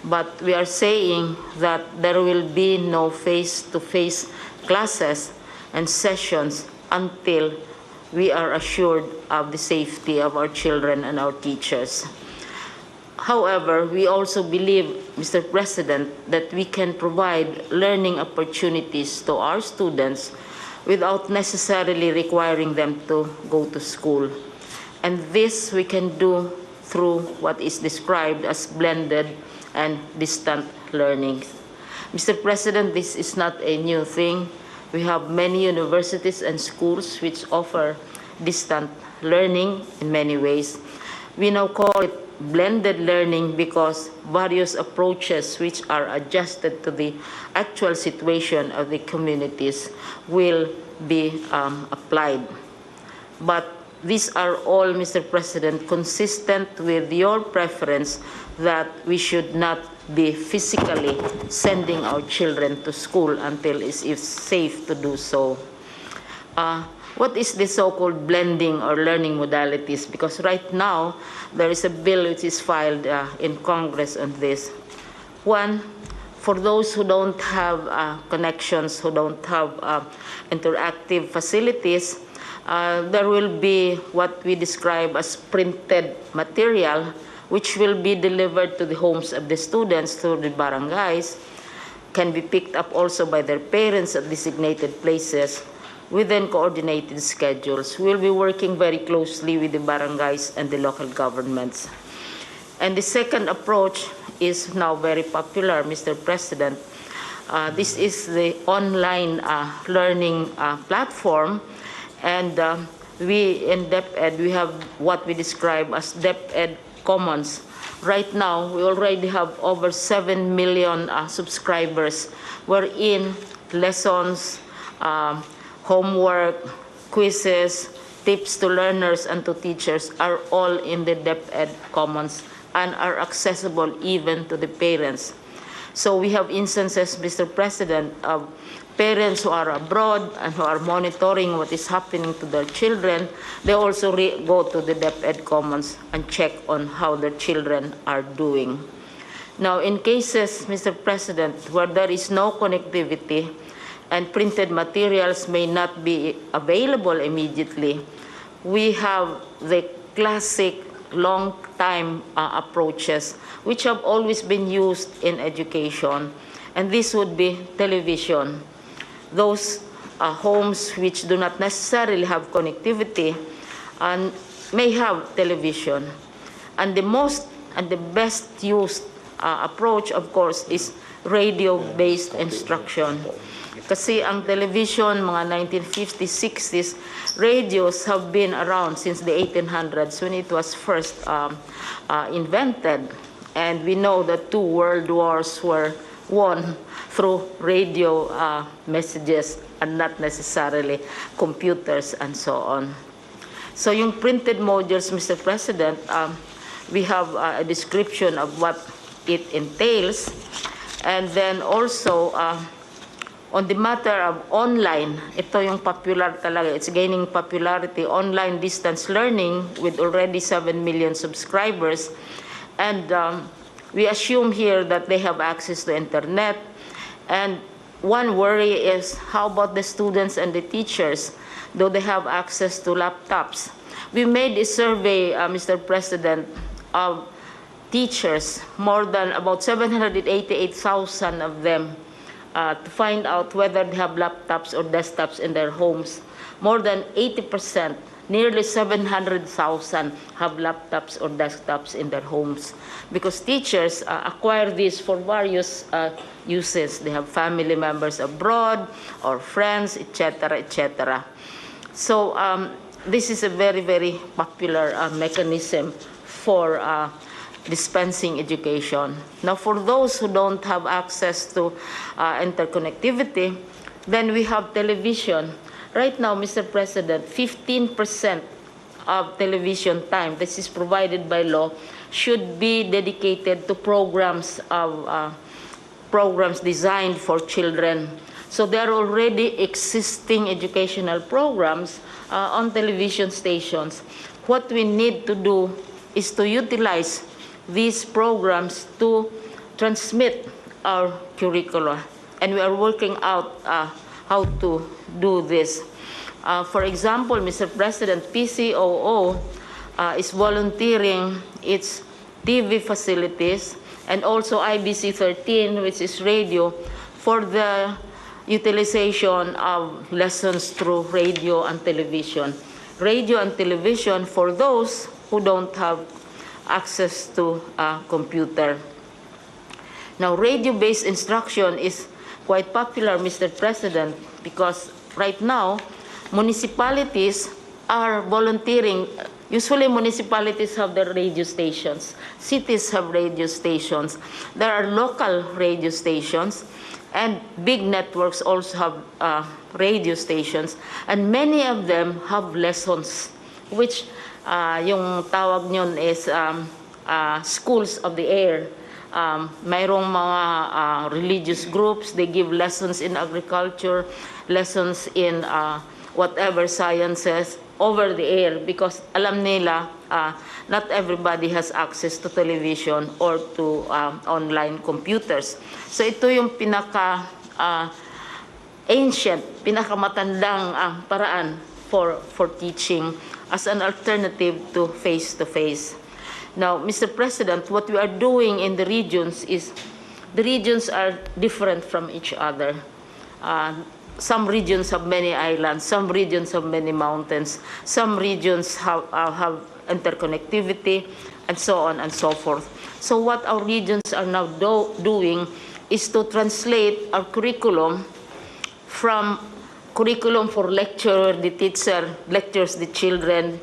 But we are saying that there will be no face-to-face classes and sessions until we are assured of the safety of our children and our teachers. However, we also believe, Mr. President, that we can provide learning opportunities to our students without necessarily requiring them to go to school. And this we can do through what is described as blended and distant learning. Mr. President, this is not a new thing. We have many universities and schools which offer distant learning in many ways. We now call it blended learning because various approaches which are adjusted to the actual situation of the communities will be applied. But these are all, Mr. President, consistent with your preference that we should not be physically sending our children to school until it's safe to do so. What is the so-called blending or learning modalities? Because right now, there is a bill which is filed in Congress on this. One, for those who don't have connections, who don't have interactive facilities, there will be what we describe as printed material, which will be delivered to the homes of the students through the barangays, can be picked up also by their parents at designated places within coordinated schedules. We'll be working very closely with the barangays and the local governments. And the second approach is now very popular, Mr. President. This is the online learning platform, and we in DepEd, we have what we describe as DepEd Commons. Right now, we already have over 7 million subscribers, wherein lessons, homework, quizzes, tips to learners and to teachers are all in the DepEd Commons and are accessible even to the parents. So we have instances, Mr. President, of parents who are abroad and who are monitoring what is happening to their children. They also go to the DepEd Commons and check on how their children are doing. Now, in cases, Mr. President, where there is no connectivity and printed materials may not be available immediately, we have the classic long-time approaches which have always been used in education, and this would be television. Those homes which do not necessarily have connectivity and may have television. And the most and the best used approach, of course, is radio-based instruction. Kasi ang television, mga 1950s, 60s, radios have been around since the 1800s when it was first invented. And we know that 2 world wars were won through radio messages and not necessarily computers and so on. So yung printed modules, Mr. President, we have a description of what it entails. And then also, on the matter of online, ito yung popular talaga. It's gaining popularity, online distance learning with already 7 million subscribers. And we assume here that they have access to internet. And one worry is, how about the students and the teachers? Do they have access to laptops? We made a survey, Mr. President, of teachers, more than about 788,000 of them, to find out whether they have laptops or desktops in their homes. More than 80%, nearly 700,000 have laptops or desktops in their homes, because teachers acquire these for various uses. They have family members abroad or friends, etc., etc. So this is a very, very popular mechanism for dispensing education. Now, for those who don't have access to interconnectivity, then we have television. Right now, Mr. President, 15% of television time, this is provided by law, should be dedicated to programs designed for children. So there are already existing educational programs on television stations. What we need to do is to utilize these programs to transmit our curricula. And we are working out how to do this. For example, Mr. President, PCOO is volunteering its TV facilities, and also IBC 13, which is radio, for the utilization of lessons through radio and television. Radio and television for those who don't have access to a computer. Now, radio-based instruction is quite popular, Mr. President, because right now, municipalities are volunteering. Usually, municipalities have their radio stations. Cities have radio stations. There are local radio stations, and big networks also have radio stations. And many of them have lessons, which yung tawag nyon is schools of the air. Mayroong mga religious groups, they give lessons in agriculture, lessons in whatever sciences over the air, because alam nila not everybody has access to television or to online computers. So ito yung ancient, pinakamatandang paraan for teaching as an alternative to face-to-face. Now, Mr. President, what we are doing in the regions is, the regions are different from each other. Some regions have many islands, some regions have many mountains, some regions have interconnectivity, and so on and so forth. So what our regions are now doing is to translate our curriculum from curriculum for lecture, the teacher lectures the children,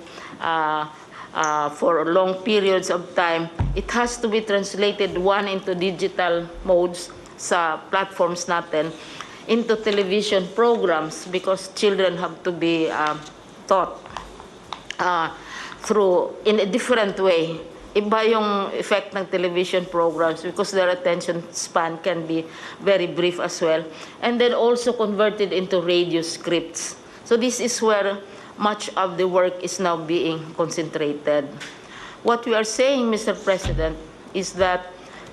for long periods of time. It has to be translated, one, into digital modes sa platforms natin, into television programs, because children have to be taught through in a different way. Iba yung effect ng television programs because their attention span can be very brief as well. And then also converted into radio scripts. So this is where much of the work is now being concentrated. What we are saying, Mr. President, is that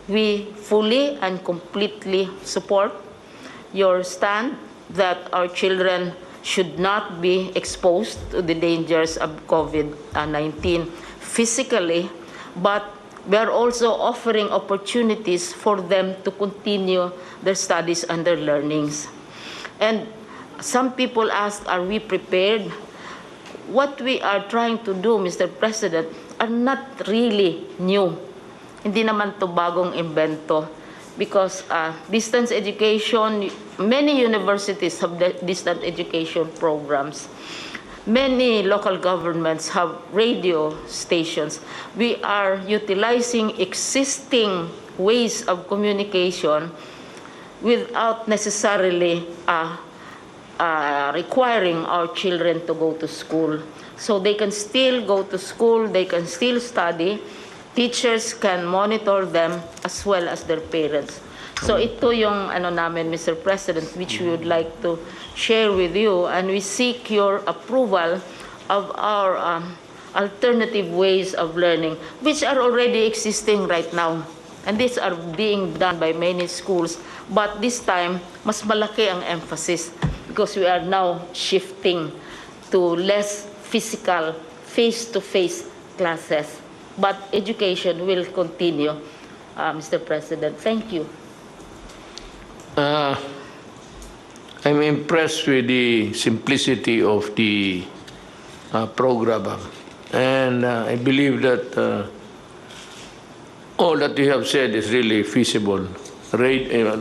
we fully and completely support your stand that our children should not be exposed to the dangers of COVID-19 physically, but we are also offering opportunities for them to continue their studies and their learnings. And some people ask, are we prepared? What we are trying to do, Mr. President, are not really new. Hindi naman to bagong invento. Because distance education, many universities have distance education programs. Many local governments have radio stations. We are utilizing existing ways of communication without necessarily requiring our children to go to school. So they can still go to school, they can still study, teachers can monitor them as well as their parents. So ito yung namin, Mr. President, which we would like to share with you, and we seek your approval of our alternative ways of learning, which are already existing right now. And these are being done by many schools, but this time, mas malaki ang emphasis because we are now shifting to less physical, face-to-face classes. But education will continue, Mr. President. Thank you. I'm impressed with the simplicity of the program, and I believe that all that you have said is really feasible. Radio,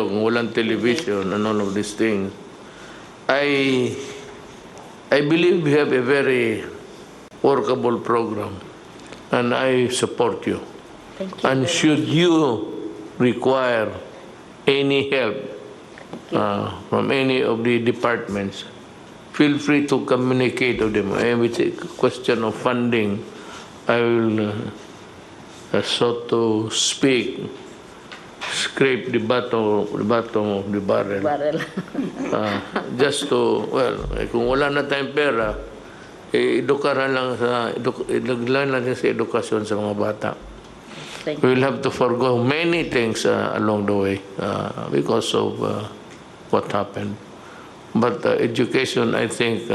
walang television, and all of these things. I believe we have a very workable program, and I support you. Thank you. And should you require any help from any of the departments, feel free to communicate with them. And with a question of funding, I will, so to speak, scrape the bottom of the barrel. Just to, well, kung wala na tayong pera, edukaran lang ilaglan natin sa edukasyon sa mga bata. We will have to forgo many things along the way because of what happened. But education, I think,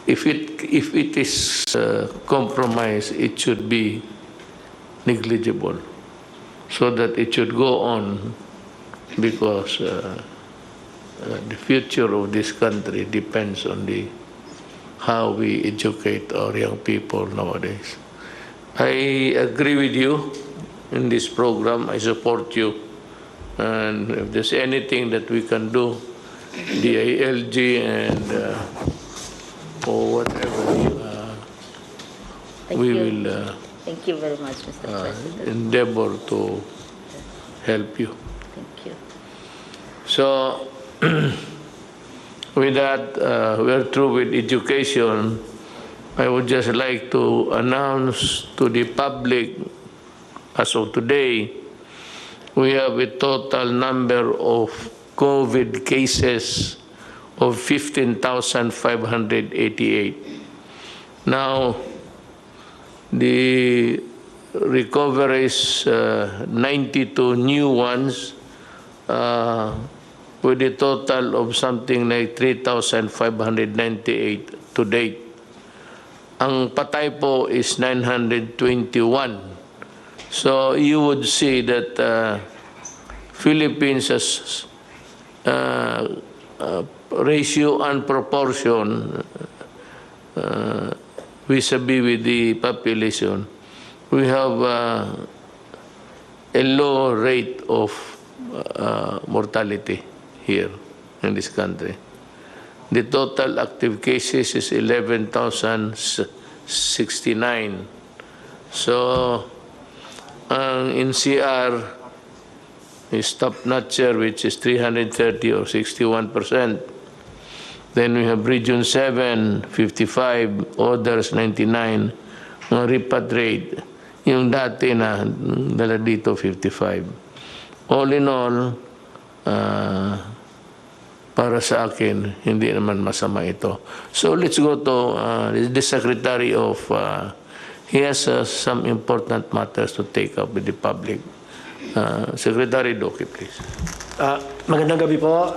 if it is compromised, it should be negligible, so that it should go on, because the future of this country depends on how we educate our young people nowadays. I agree with you in this program. I support you. And if there's anything that we can do, the ALG and or whatever, we will Thank you very much, Mr. President. endeavor to help you. Thank you. So, with that, we're through with education. I would just like to announce to the public, as of today, we have a total number of COVID cases of 15,588. Now, the recoveries, 92 new ones, with a total of something like 3,598 to date. Ang patay po is 921. So you would see that Philippines has ratio and proportion vis-a-vis with the population. We have a low rate of mortality here in this country. The total active cases is 11,069. So, in CR is top-notcher, which is 330 or 61%. Then we have Region 7, 55, others 99, mga repatriate. Yung dati na dala dito 55. All in all, para sa akin, hindi naman masama ito. So let's go to the Secretary of, he has some important matters to take up with the public. Secretary Doki, please. Magandang gabi po,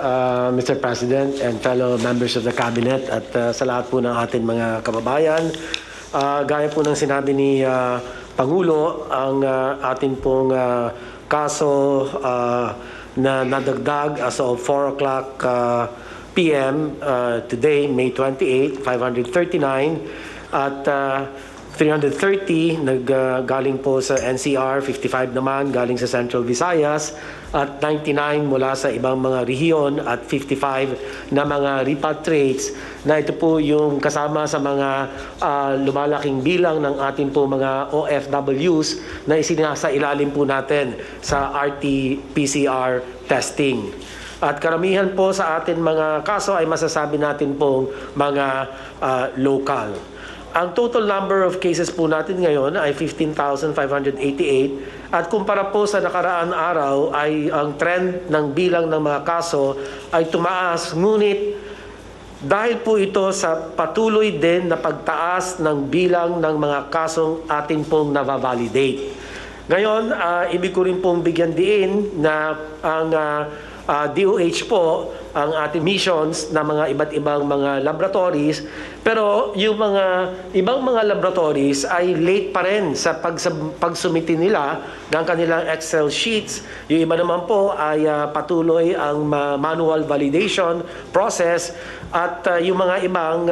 Mr. President and fellow members of the Cabinet, at sa lahat po ng ating mga kababayan. Gaya po ng sinabi ni Pangulo, ang ating pong kaso na nadagdag as of 4 o'clock p.m. Today, May 28, 539, at 330 galing po sa NCR, 55 naman galing sa Central Visayas, at 99 mula sa ibang mga rehiyon, at 55 na mga repatriates, na ito po yung kasama sa mga lumalaking bilang ng ating po mga OFWs na isinasa ilalim po natin sa RT-PCR testing. At karamihan po sa atin mga kaso ay masasabi natin pong mga local. Ang total number of cases po natin ngayon ay 15,588, at kumpara po sa nakaraang araw ay ang trend ng bilang ng mga kaso ay tumaas, ngunit dahil po ito sa patuloy din na pagtaas ng bilang ng mga kasong atin pong nabavalidate. Ngayon, ibig ko rin pong bigyan diin na ang DOH po ang ating missions na mga iba't ibang mga laboratories, pero yung mga ibang mga laboratories ay late pa rin sa pagsumiti nila ng kanilang Excel sheets. Yung iba naman po ay patuloy ang manual validation process, at yung mga ibang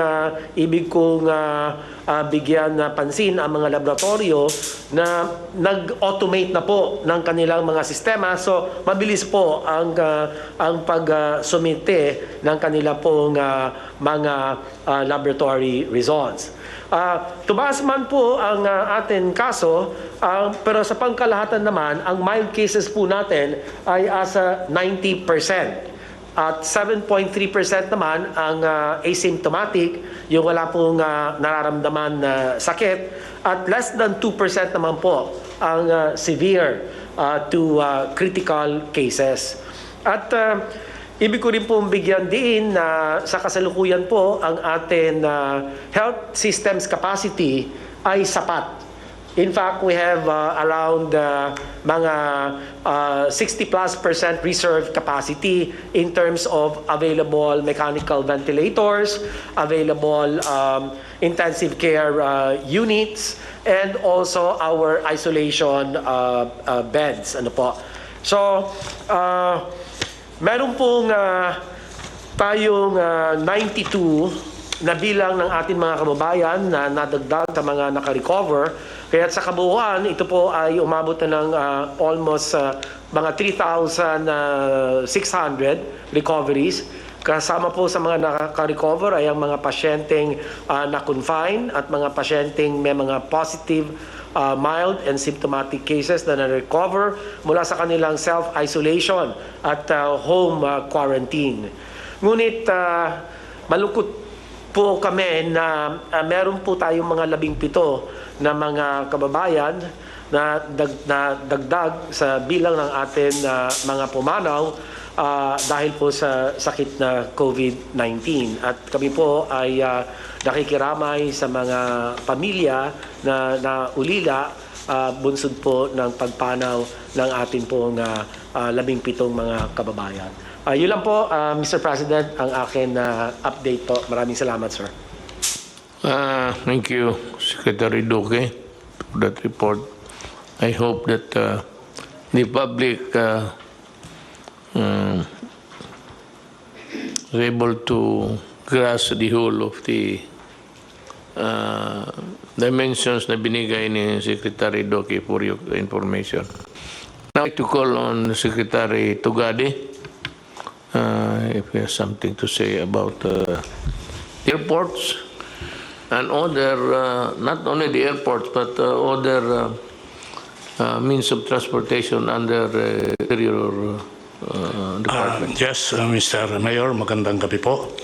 ibig kong bigyan na pansin ang mga laboratorio na nag-automate na po ng kanilang mga sistema, so mabilis po ang pagsumite ng kanila pong mga laboratory results. Tumaas man po ang ating kaso, pero sa pangkalahatan naman, ang mild cases po natin ay asa 90%. At 7.3% naman ang asymptomatic, yung wala pong nararamdaman na sakit, at less than 2% naman po ang severe to critical cases. At ibig ko rin pong bigyan din na sa kasalukuyan po ang ating health systems capacity ay sapat. In fact, we have around mga 60+% reserve capacity in terms of available mechanical ventilators, available intensive care units, and also our isolation beds. Ano po? So, meron pong tayong 92 na bilang ng ating mga kababayan na nadagdag sa mga nakarecover. Kaya sa kabuuan, ito po ay umabot na ng almost mga 3,600 recoveries. Kasama po sa mga nakarecover ay ang mga pasyenteng na-confine at mga pasyenteng may mga positive mild and symptomatic cases na na-recover mula sa kanilang self-isolation at home quarantine. Ngunit malungkot po kami na meron po tayong mga 17 na mga kababayan na dagdag sa bilang ng atin mga pumanaw dahil po sa sakit na COVID-19. At kami po ay nakikiramay sa mga pamilya na ulila bunsod po ng pagpanaw ng ating pong 17 mga kababayan. Yun lang po, Mr. President, ang akin na update po. Maraming salamat, sir. Thank you, Secretary Duque, for that report. I hope that the public is able to grasp the whole of the dimensions na binigay ni Secretary Duque for your information. Now, I'd like to call on Secretary Tugade if he has something to say about airports and other, not only the airports, but other means of transportation under interior department. Yes, Mr. Mayor, magandang gabi po.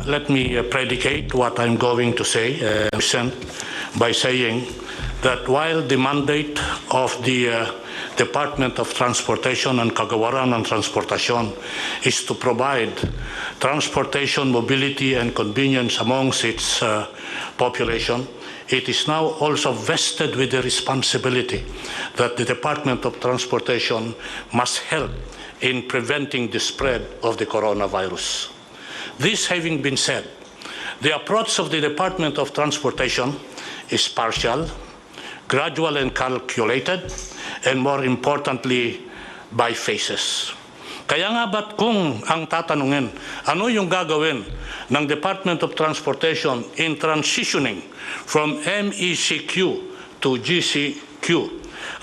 Let me predicate what I'm going to say by saying that while the mandate of the Department of Transportation and Kagawaran ng Transportasyon is to provide transportation, mobility, and convenience amongst its population, it is now also vested with the responsibility that the Department of Transportation must help in preventing the spread of the coronavirus. This having been said, the approach of the Department of Transportation is partial, gradual and calculated, and more importantly, by phases. Kaya nga ba't kung ang tatanungin, ano yung gagawin ng Department of Transportation in transitioning from MECQ to GCQ?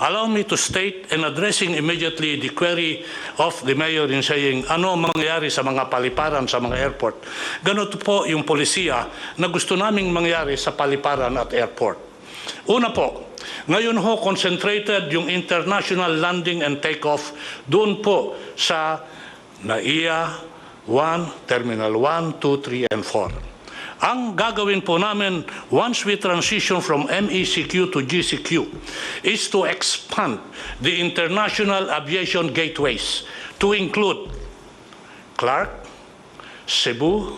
Allow me to state and addressing immediately the query of the Mayor in saying, ano mangyayari sa mga paliparan sa mga airport? Ganito po yung polisiya na gusto naming mangyari sa paliparan at airport. Una po, ngayon ho concentrated yung international landing and takeoff doon po sa NAIA 1, Terminal 1, 2, 3, and 4. Ang gagawin po namin once we transition from MECQ to GCQ is to expand the international aviation gateways to include Clark, Cebu,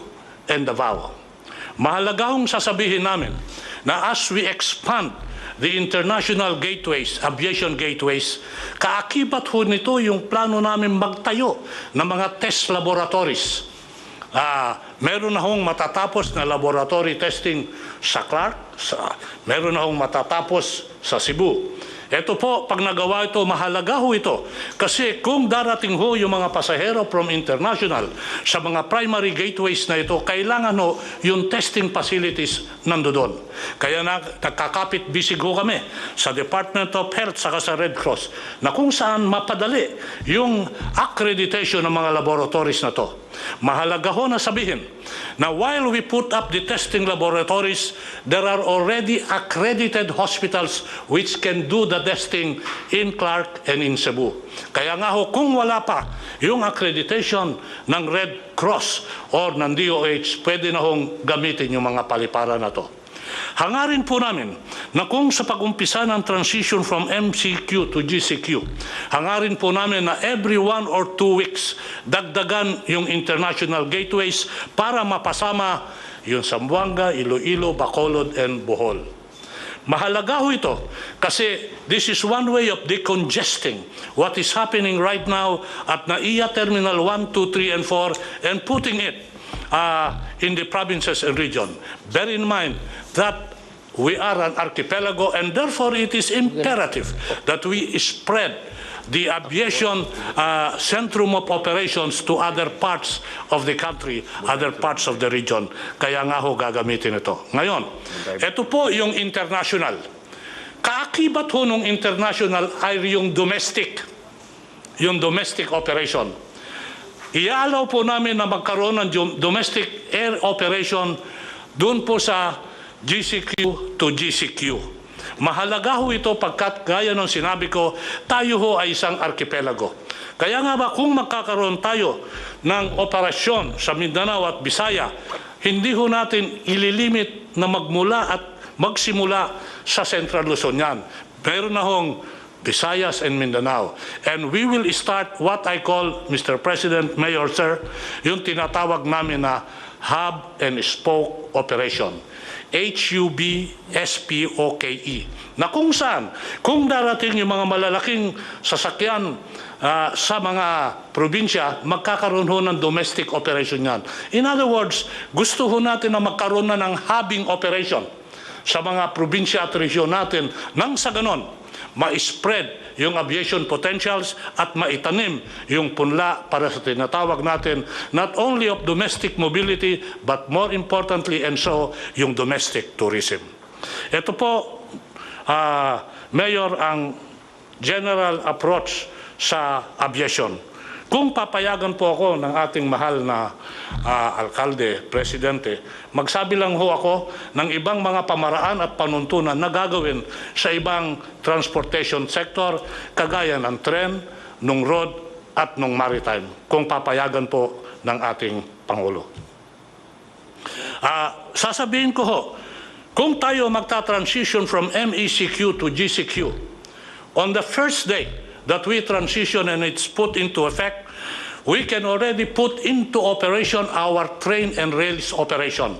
and Davao. Mahalaga hong sasabihin namin na as we expand the international gateways, aviation gateways, kaakibat ho nito yung plano namin magtayo ng mga test laboratories. Meron na hong matatapos na laboratory testing sa Clark, meron na hong matatapos sa Cebu. Ito po, pag nagawa ito, mahalaga ho ito. Kasi kung darating ho yung mga pasahero from international sa mga primary gateways na ito, kailangan ho yung testing facilities nandoon. Kaya nagkakapit bisig ho kami sa Department of Health saka sa Red Cross na kung saan mapadali yung accreditation ng mga laboratories na to. Mahalaga ho na sabihin na while we put up the testing laboratories, there are already accredited hospitals which can do the testing in Clark and in Cebu. Kaya nga ho, kung wala pa yung accreditation ng Red Cross or ng DOH, pwede na hong gamitin yung mga paliparan na to. Hangarin po namin na kung sa pag-umpisa ng transition from MCQ to GCQ, hangarin po namin na every 1 or 2 weeks dagdagan yung international gateways para mapasama yung Zamboanga, Iloilo, Bacolod, and Bohol. Mahalaga ho ito kasi this is one way of decongesting what is happening right now at NAIA Terminal 1, 2, 3, and 4 and putting it in the provinces and region. Bear in mind that we are an archipelago and therefore it is imperative that we spread the aviation centrum of operations to other parts of the country, other parts of the region. Kaya nga ho gagamitin ito. Ngayon, ito po yung international. Kaakibat ho nung international ay yung domestic operation. Iaalaw po namin na magkaroon ng domestic air operation doon po sa GCQ to GCQ. Mahalaga ho ito pagkat gaya ng sinabi ko, tayo ho ay isang archipelago. Kaya nga ba kung magkakaroon tayo ng operasyon sa Mindanao at Bisaya, hindi ho natin ililimit na magmula at magsimula sa Central Luzon yan. Meron na hong Visayas and Mindanao. And we will start what I call, Mr. President, Mayor, Sir, yung tinatawag namin na hub and spoke operation. HUBSPOKE, na kung saan, kung darating yung mga malalaking sasakyan sa mga probinsya, magkakaroon ho ng domestic operation yan. In other words, gusto ho natin na magkaroon na ng hubbing operation sa mga probinsya at region natin nang sa ganon, ma-spread yung aviation potentials at maitanim yung punla para sa tinatawag natin not only of domestic mobility but more importantly and so yung domestic tourism. Ito po, Mayor, ang general approach sa aviation. Kung papayagan po ako ng ating mahal na alkalde, presidente, magsabi lang ho ako ng ibang mga pamaraan at panuntunan na gagawin sa ibang transportation sector, kagaya ng tren, ng road, at ng maritime, kung papayagan po ng ating Pangulo. Sasabihin ko ho, kung tayo magta-transition from MECQ to GCQ, on the first day that we transition and it's put into effect, we can already put into operation our train and rails operation.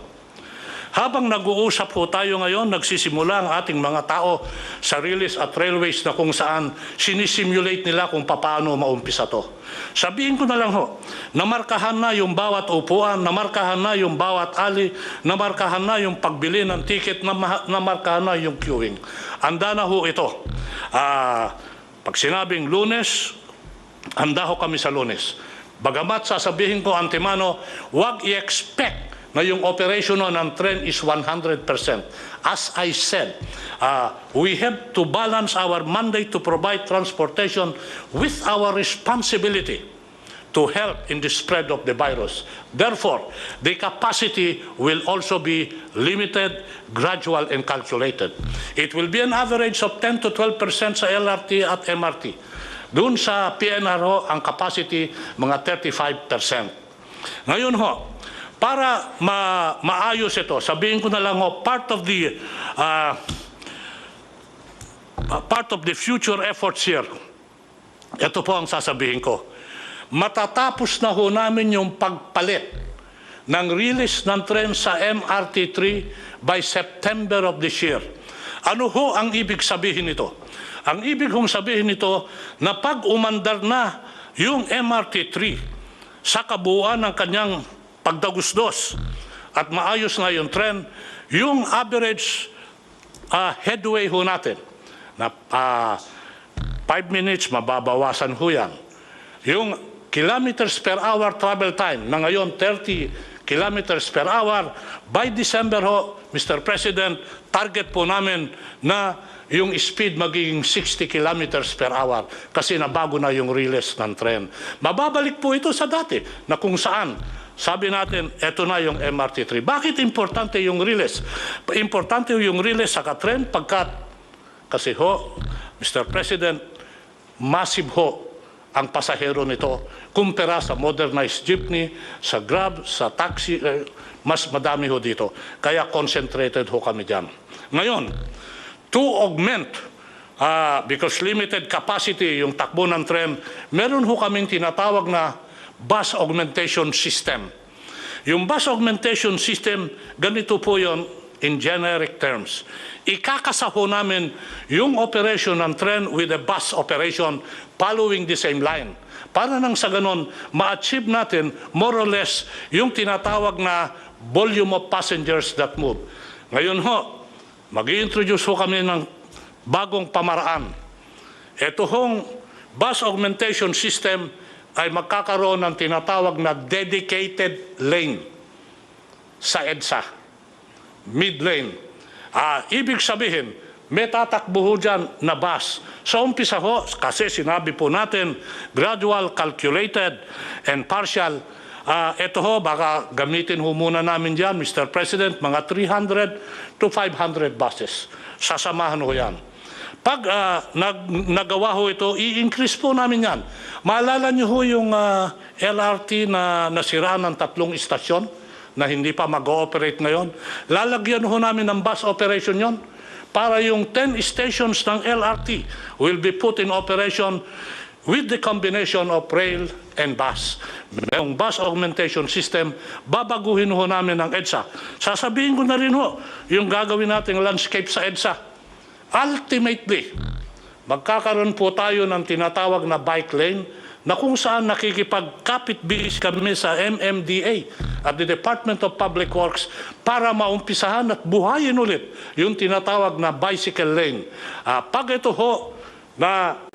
Habang nag-uusap po tayo ngayon, nagsisimula ang ating mga tao sa rails at railways na kung saan sinisimulate nila kung paano maumpisa to. Sabihin ko na lang ho, namarkahan na yung bawat upuan, namarkahan na yung bawat ali, namarkahan na yung pagbili ng ticket, namarkahan na yung queuing. Handa na ho ito. Pag sinabing Lunes, handa ho kami sa Lunes. Bagamat sasabihin ko antemano, huwag i-expect na yung operation ng tren is 100%. As I said, we have to balance our mandate to provide transportation with our responsibility to help in the spread of the virus. Therefore, the capacity will also be limited, gradual, and calculated. It will be an average of 10 to 12% sa LRT at MRT. Doon sa PNR ho, ang capacity mga 35%. Ngayon ho, para maayos ito, sabihin ko na lang ho, part of the future efforts here, ito po ang sasabihin ko. Matatapos na ho namin yung pagpalit ng release ng tren sa MRT3 by September of this year. Ano ho ang ibig sabihin nito? Ang ibig hong sabihin nito na pag umandar na yung MRT3 sa kabuuan ng kanyang pagdagusdos at maayos na yung tren, yung average headway ho natin na 5 minutes, mababawasan ho yan. Yung kilometers per hour travel time na ngayon 30 kilometers per hour, by December ho, Mr. President, target po namin na yung speed magiging 60 kilometers per hour kasi nabago na yung release ng tren. Mababalik po ito sa dati na kung saan sabi natin, eto na yung MRT3. Bakit importante yung release? Importante yung release sa katren pagkat kasi ho, Mr. President, massive ho ang pasahero nito kumpara sa modernized jeepney, sa Grab, sa taxi, mas madami ho dito. Kaya concentrated ho kami dyan. Ngayon, to augment, because limited capacity yung takbo ng tren, meron ho kaming tinatawag na bus augmentation system. Yung bus augmentation system, ganito po yon, in generic terms. Ikakasaho namin yung operation ng tren with a bus operation following the same line. Para nang sa ganon, ma-achieve natin more or less yung tinatawag na volume of passengers that move. Ngayon ho, mag-i-introduce ho kami ng bagong pamaraan. Ito hong bus augmentation system ay magkakaroon ng tinatawag na dedicated lane sa EDSA, mid lane. Ibig sabihin, may tatakbo ho dyan na bus. Sa umpisa ho, kasi sinabi po natin, gradual, calculated, and partial. Ito ho, baka gamitin ho muna namin dyan, Mr. President, mga 300 to 500 buses. Sasamahan ho yan. Pag nagawa ho ito, i-increase po namin yan. Maalala niyo ho yung LRT na nasiraan ng 3 istasyon na hindi pa mag-ooperate ngayon? Lalagyan ho namin ng bus operation yon para yung 10 stations ng LRT will be put in operation with the combination of rail and bus. Yung bus augmentation system, babaguhin ho namin ng EDSA. Sasabihin ko na rin ho, yung gagawin nating landscape sa EDSA. Ultimately, magkakaroon po tayo ng tinatawag na bike lane na kung saan nakikipagkapit-bihis kami sa MMDA at the Department of Public Works para maumpisahan at buhayin ulit yung tinatawag na bicycle lane. Pag ito ho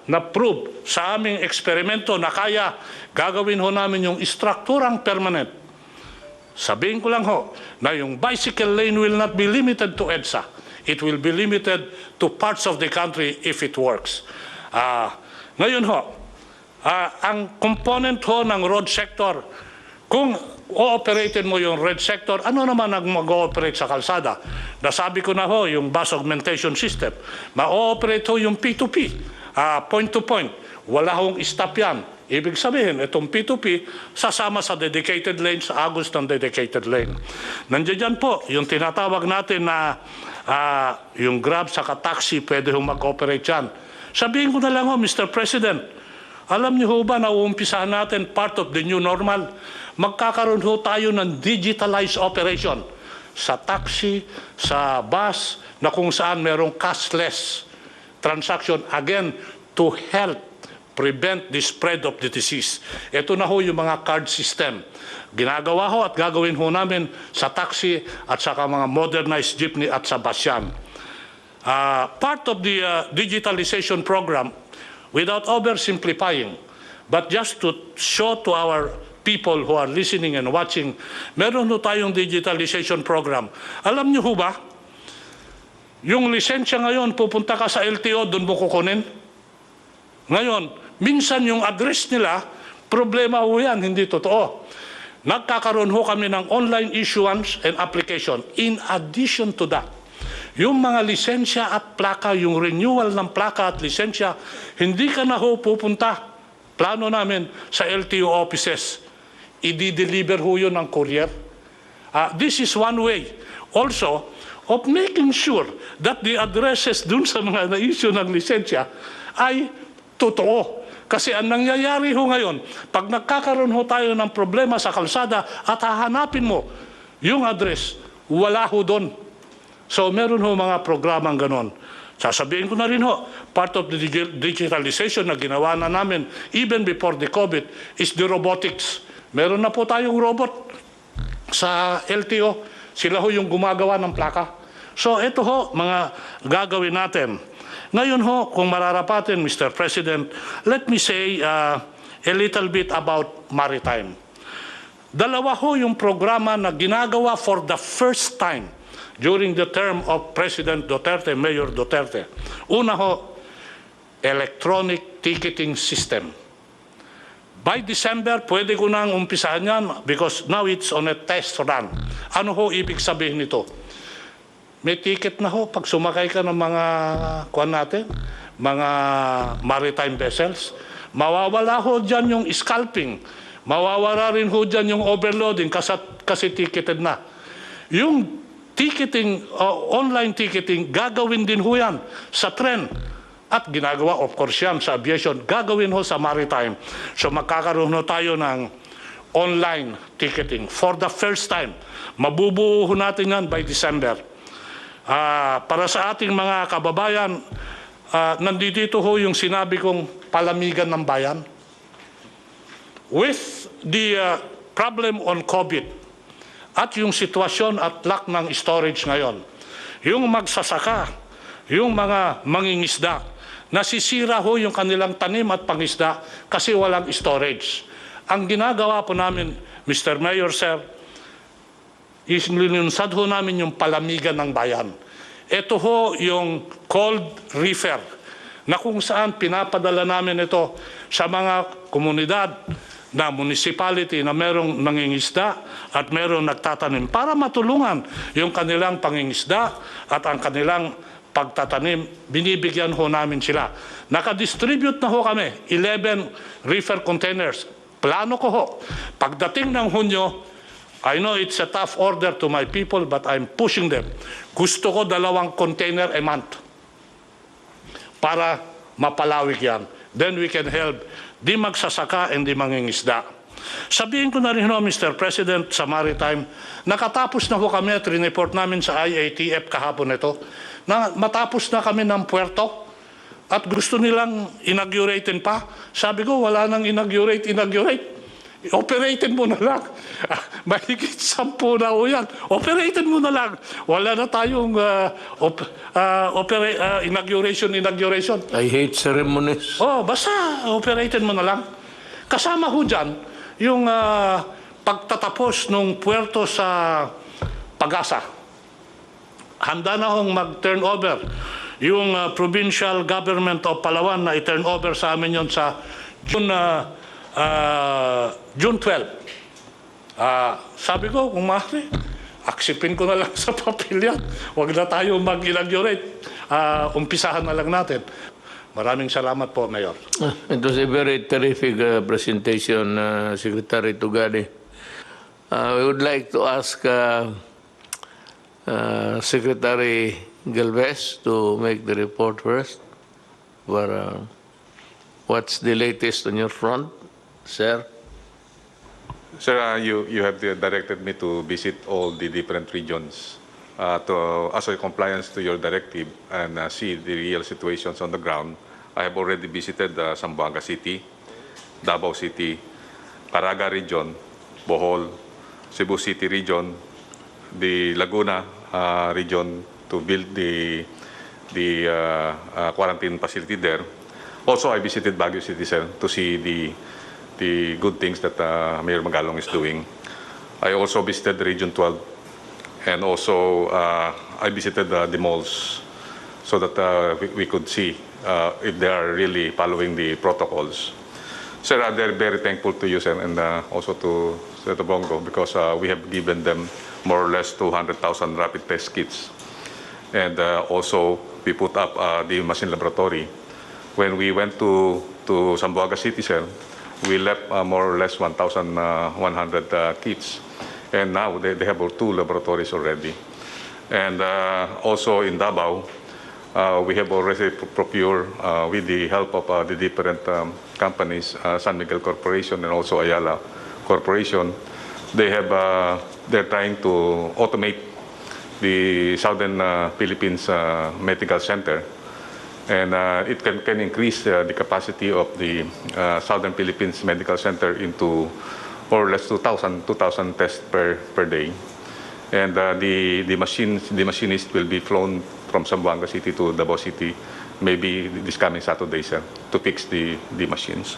na-prove sa aming eksperimento na kaya, gagawin ho namin yung istrukturang permanent. Sabihin ko lang ho na yung bicycle lane will not be limited to EDSA. It will be limited to parts of the country if it works. Ngayon ho, ang component ho ng road sector, kung o-operated mo yung road sector, ano naman ang mag-ooperate sa kalsada? Nasabi ko na ho, yung bus augmentation system. Ma-ooperate ho yung P2P, point to point. Wala hong stop yan. Ibig sabihin, itong P2P, sasama sa dedicated lane, sa agos ng dedicated lane. Nandiyan dyan po, yung tinatawag natin na yung Grab sa taxi, pwede hong mag-operate yan. Sabihin ko na lang ho, Mr. President, alam niyo ho ba na uumpisahan natin part of the new normal? Magkakaroon ho tayo ng digitalized operation sa taxi, sa bus, na kung saan merong cashless transaction, again, to help prevent the spread of the disease. Ito na ho yung mga card system. Ginagawa ho at gagawin ho namin sa taxi at sa mga modernized jeepney at sa bus yan. Part of the digitalization program, without oversimplifying, but just to show to our people who are listening and watching, meron ho tayong digitalization program. Alam niyo ho ba, yung lisensya ngayon, pupunta ka sa LTO, doon mo kukunin. Ngayon, minsan yung address nila, problema ho yan, hindi totoo. Nagkakaroon ho kami ng online issuance and application. In addition to that, yung mga lisensya at plaka, yung renewal ng plaka at lisensya, hindi ka na ho pupunta. Plano namin sa LTO offices. I-deliver ho yun ng courier. This is one way also of making sure that the addresses dun sa mga na-issue ng lisensya ay totoo. Kasi ang nangyayari ho ngayon, pag nagkakaroon ho tayo ng problema sa kalsada at hahanapin mo yung address, wala ho doon. So meron ho mga programang ganon. Sasabihin ko na rin ho, part of the digitalization na ginawa na namin even before the COVID is the robotics. Meron na po tayong robot sa LTO. Sila ho yung gumagawa ng plaka. So ito ho, mga gagawin natin. Ngayon ho, kung mararapatin, Mr. President, let me say a little bit about maritime. Dalawa ho yung programa na ginagawa for the first time during the term of President Duterte, Mayor Duterte. Una ho, electronic ticketing system. By December, pwede ko nang umpisahan yan because now it's on a test run. Ano ho ibig sabihin nito? May ticket na ho pag sumakay ka ng mga mga maritime vessels. Mawawala ho dyan yung scalping. Mawawala rin ho dyan yung overloading kasi ticketed na. Yung ticketing, online ticketing, gagawin din ho yan sa tren. At ginagawa, of course yan, sa aviation, gagawin ho sa maritime. So magkakaroon ho tayo ng online ticketing for the first time. Mabubuo ho natin yan by December. Para sa ating mga kababayan, nandito ho yung sinabi kong palamigan ng bayan. With the problem on COVID at yung sitwasyon at lack ng storage ngayon, yung magsasaka, yung mga mangingisda, nasisira ho yung kanilang tanim at pangisda kasi walang storage. Ang ginagawa po namin, Mr. Mayor, Sir, is linunsad ho namin yung palamigan ng bayan. Ito ho yung cold reefer na kung saan pinapadala namin ito sa mga komunidad na municipality na merong nangingisda at merong nagtatanim para matulungan yung kanilang pangingisda at ang kanilang pagtatanim. Binibigyan ho namin sila. Nakadistribute na ho kami, 11 reefer containers. Plano ko ho, pagdating ng Hunyo, I know it's a tough order to my people but I'm pushing them. Gusto ko 2 container a month para mapalawig yan. Then we can help di magsasaka and di mangingisda. Sabihin ko na rin ho, Mr. President, sa Maritime, nakatapos na ho kami at report namin sa IATF kahapon ito, na matapos na kami ng puerto at gusto nilang inauguratein pa. Sabi ko, wala nang inaugurate. Operatein mo na lang. Mahigit 10 na ho yan. Operatein mo na lang. Wala na tayong inauguration. I hate ceremonies. Basta operatein mo na lang. Kasama ho dyan yung pagtatapos ng puerto sa Pag-asa. Handa na hong mag-turnover. Yung provincial government of Palawan na i-turnover sa amin yon sa June 12. Sabi ko, kung maaari, aksipin ko na lang sa papel yan. Huwag na tayo mag-inaugurate. Umpisahan na lang natin. Maraming salamat po, Mayor. It was a very terrific presentation, Secretary Tugani. We would like to ask Secretary Galvez to make the report first. What's the latest on your front, sir? Sir, you have directed me to visit all the different regions as a compliance to your directive and see the real situations on the ground. I have already visited Zamboanga City, Davao City, Caraga region, Bohol, Cebu City region, the Laguna region to build the quarantine facility there. Also, I visited Baguio City, sir, to see the good things that Mayor Magalong is doing. I also visited Region 12, and also I visited the malls so that we could see if they are really following the protocols. Sir, they're very thankful to you, sir, and also to Senator Bongo, because we have given them more or less 200,000 rapid test kits. And also, we put up the machine laboratory. When we went to Zamboanga City, sir, we left more or less 1,100 kits. And now they have 2 laboratories already. And also in Davao, we have already procured, with the help of the different companies, San Miguel Corporation and also Ayala Corporation, they're trying to automate the Southern Philippines Medical Center. And it can increase the capacity of the Southern Philippines Medical Center into more or less 2,000 tests per day. And the machinist will be flown from Zamboanga City to Davao City, maybe this coming Saturday, sir, to fix the machines.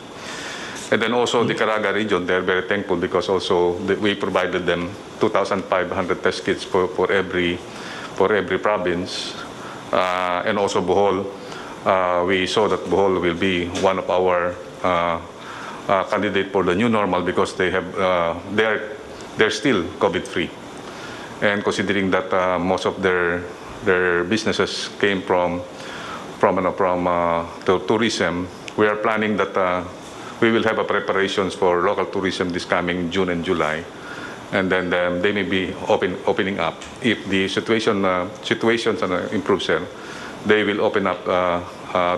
And then also the Caraga region, they're very thankful because also we provided them 2,500 test kits for every province. And also Bohol, we saw that Bohol will be one of our candidate for the new normal because they have they're still COVID-free. And considering that most of their businesses came from tourism, we are planning that we will have a preparations for local tourism this coming June and July, and then they may be opening up. If the situations improves, they will open up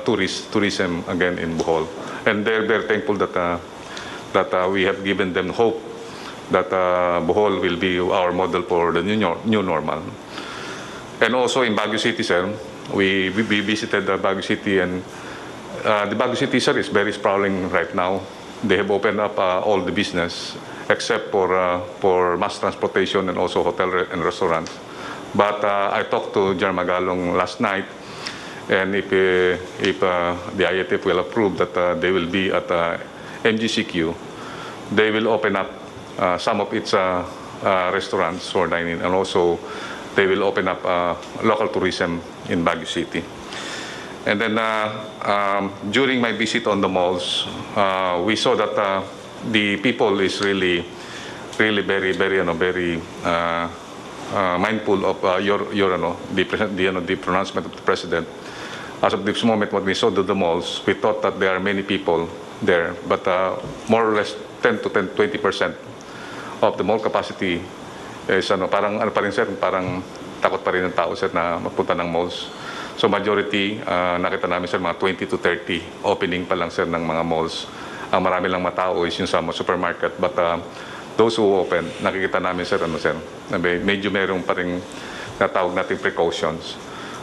tourism again in Bohol, and they're very thankful that we have given them hope that Bohol will be our model for the new normal. And also in Baguio City, sir, we visited Baguio City, and the Baguio City, sir, is very sprawling right now. They have opened up all the business except for mass transportation and also hotel and restaurants. But I talked to General Magalong last night, and if the IATF will approve that they will be at MGCQ, they will open up some of its restaurants for dining, and also they will open up local tourism in Baguio City. And then during my visit on the malls, we saw that the people is really very mindful of the pronouncement of the president. As of this moment, when we saw the malls, we thought that there are many people there, but more or less 10 to 20% of the mall capacity is parang pa rin, sir, parang takot pa rin ng tao, sir, na magpunta ng malls. So majority, nakita namin, sir, mga 20 to 30 opening pa lang, sir, ng mga malls. Ang marami lang matao is yung sa supermarket, but those who open, nakikita namin, sir, sir, medyo merong pa rin natawag nating precautions.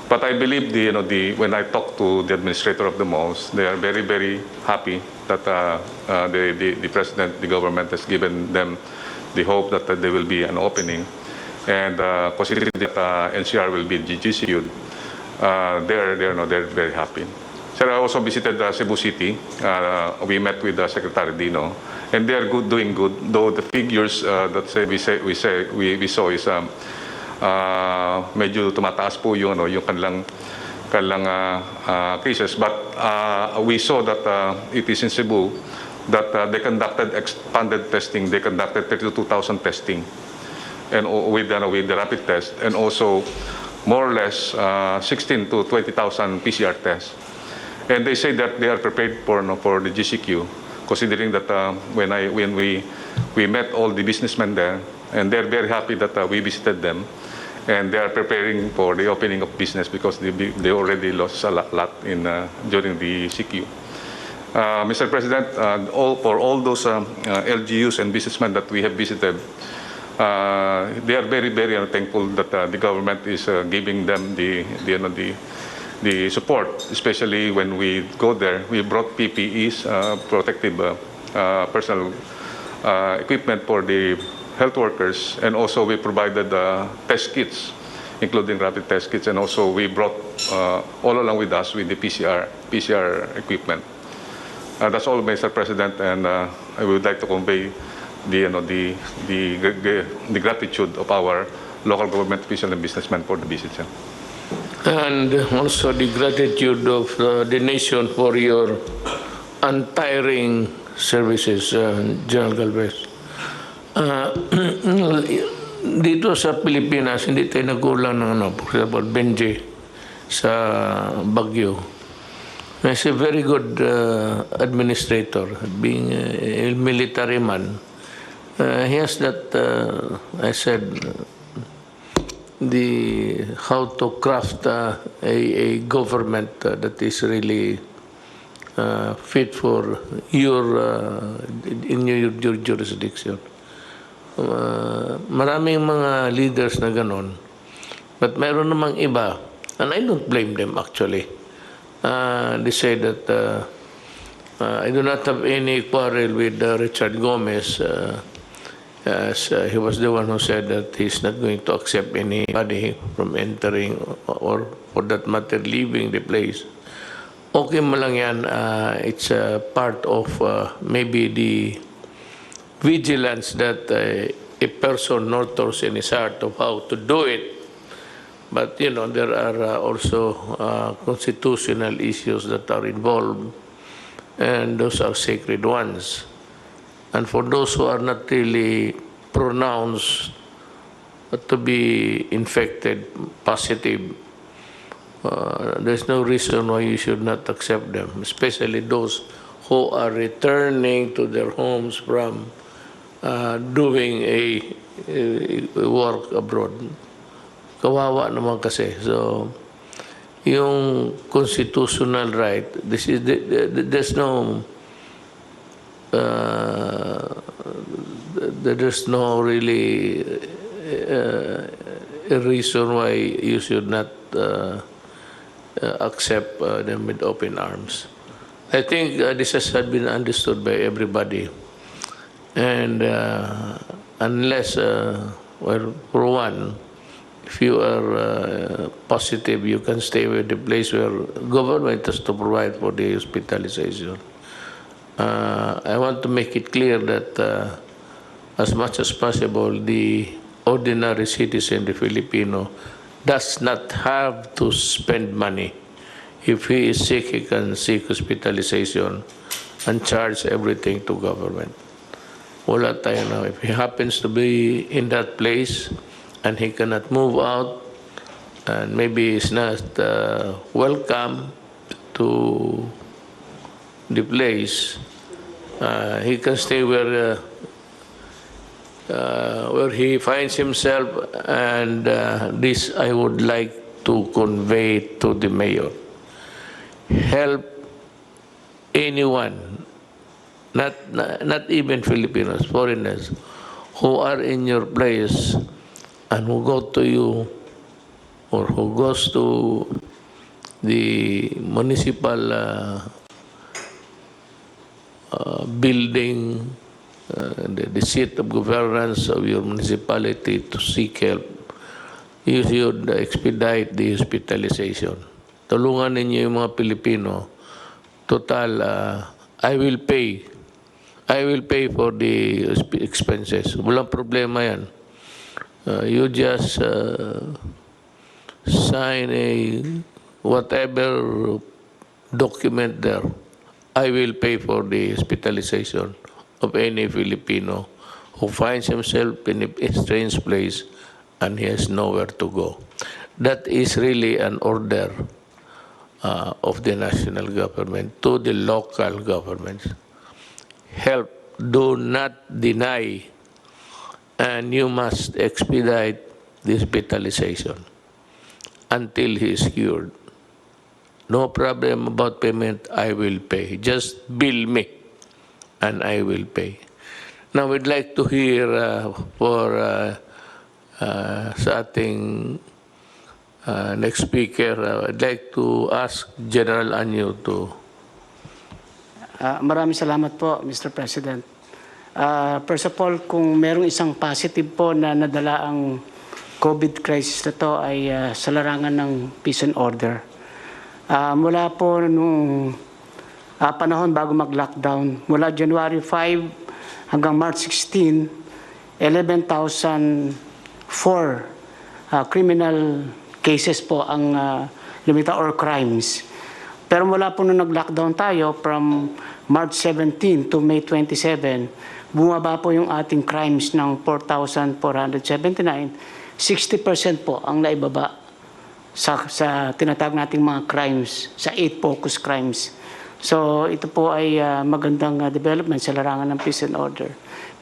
But I believe when I talk to the administrator of the malls, they are very happy that the president, the government has given them the hope that there will be an opening, and considering that NCR will be GGCU'd, they're very happy. Sir, I also visited Cebu City. We met with Secretary Dino, and they are doing good. Though the figures that we saw is medyo tumataas po yung kanilang cases. But we saw that it is in Cebu that they conducted expanded testing. They conducted 32,000 testing, and with the rapid test, and also more or less 16 to 20,000 PCR tests. And they say that they are prepared for the GCQ, considering that when we met all the businessmen there, and they're very happy that we visited them, and they are preparing for the opening of business because they already lost a lot during the CQ. Mr. President, for all those LGUs and businessmen that we have visited, they are very thankful that the government is giving them the support, especially when we go there. We brought PPEs, protective personal equipment for the health workers, and also we provided test kits, including rapid test kits, and also we brought all along with us with the PCR equipment. That's all, Mr. President, and I would like to convey the gratitude of our local government officials and businessmen for the visit. And also the gratitude of the nation for your untiring services, General Galvez. Dito sa Pilipinas, hindi tayo nagulang ng for example, Benji sa Baguio. He's a very good administrator, being a military man. He has that, I said, how to craft a government that is really fit for in your jurisdiction. Maraming mga leaders na ganon, but mayroon namang iba, and I don't blame them actually. They say that I do not have any quarrel with Richard Gomez, as he was the one who said that he's not going to accept anybody from entering or for that matter leaving the place. Okay mo lang yan, it's a part of maybe the vigilance that a person nurtures in his heart of how to do it. But there are also constitutional issues that are involved, and those are sacred ones. And for those who are not really pronounced to be infected, positive, there's no reason why you should not accept them, especially those who are returning to their homes from doing a work abroad. Kawawa naman kasi. So, yung constitutional right, there's no really a reason why you should not accept them with open arms. I think this has been understood by everybody. And unless, well, for one, if you are positive, you can stay with the place where government has to provide for the hospitalization. I want to make it clear that as much as possible, the ordinary citizen, the Filipino, does not have to spend money. If he is sick, he can seek hospitalization and charge everything to government. Wala tayo na. If he happens to be in that place and he cannot move out and maybe is not welcome to the place, he can stay where he finds himself, and this I would like to convey to the mayor. Help anyone, not even Filipinos, foreigners, who are in your place and who go to you or who goes to the municipal building, the seat of governance of your municipality to seek help. You should expedite the hospitalization. Tulungan ninyo yung mga Pilipino. Total, I will pay for the expenses. Walang problema yan. You just sign a whatever document there. I will pay for the hospitalization of any Filipino who finds himself in a strange place and he has nowhere to go. That is really an order of the national government to the local governments. Help, do not deny, and you must expedite the hospitalization until he is cured. No problem about payment, I will pay. Just bill me and I will pay. Now we'd like to hear sa ating next speaker, I'd like to ask General Anyo to... Maraming salamat po, Mr. President. First of all, kung merong isang positive po na nadala ang COVID crisis na to ay sa larangan ng peace and order. Mula po nung panahon bago mag-lockdown, mula January 5 hanggang March 16, 11,004 criminal cases po ang lumitaw or crimes. Pero mula po nung nag-lockdown tayo from March 17 to May 27, bumaba po yung ating crimes ng 4,479. 60% po ang naibaba sa tinatawag nating mga crimes, sa 8 focus crimes. So ito po ay magandang development sa larangan ng peace and order.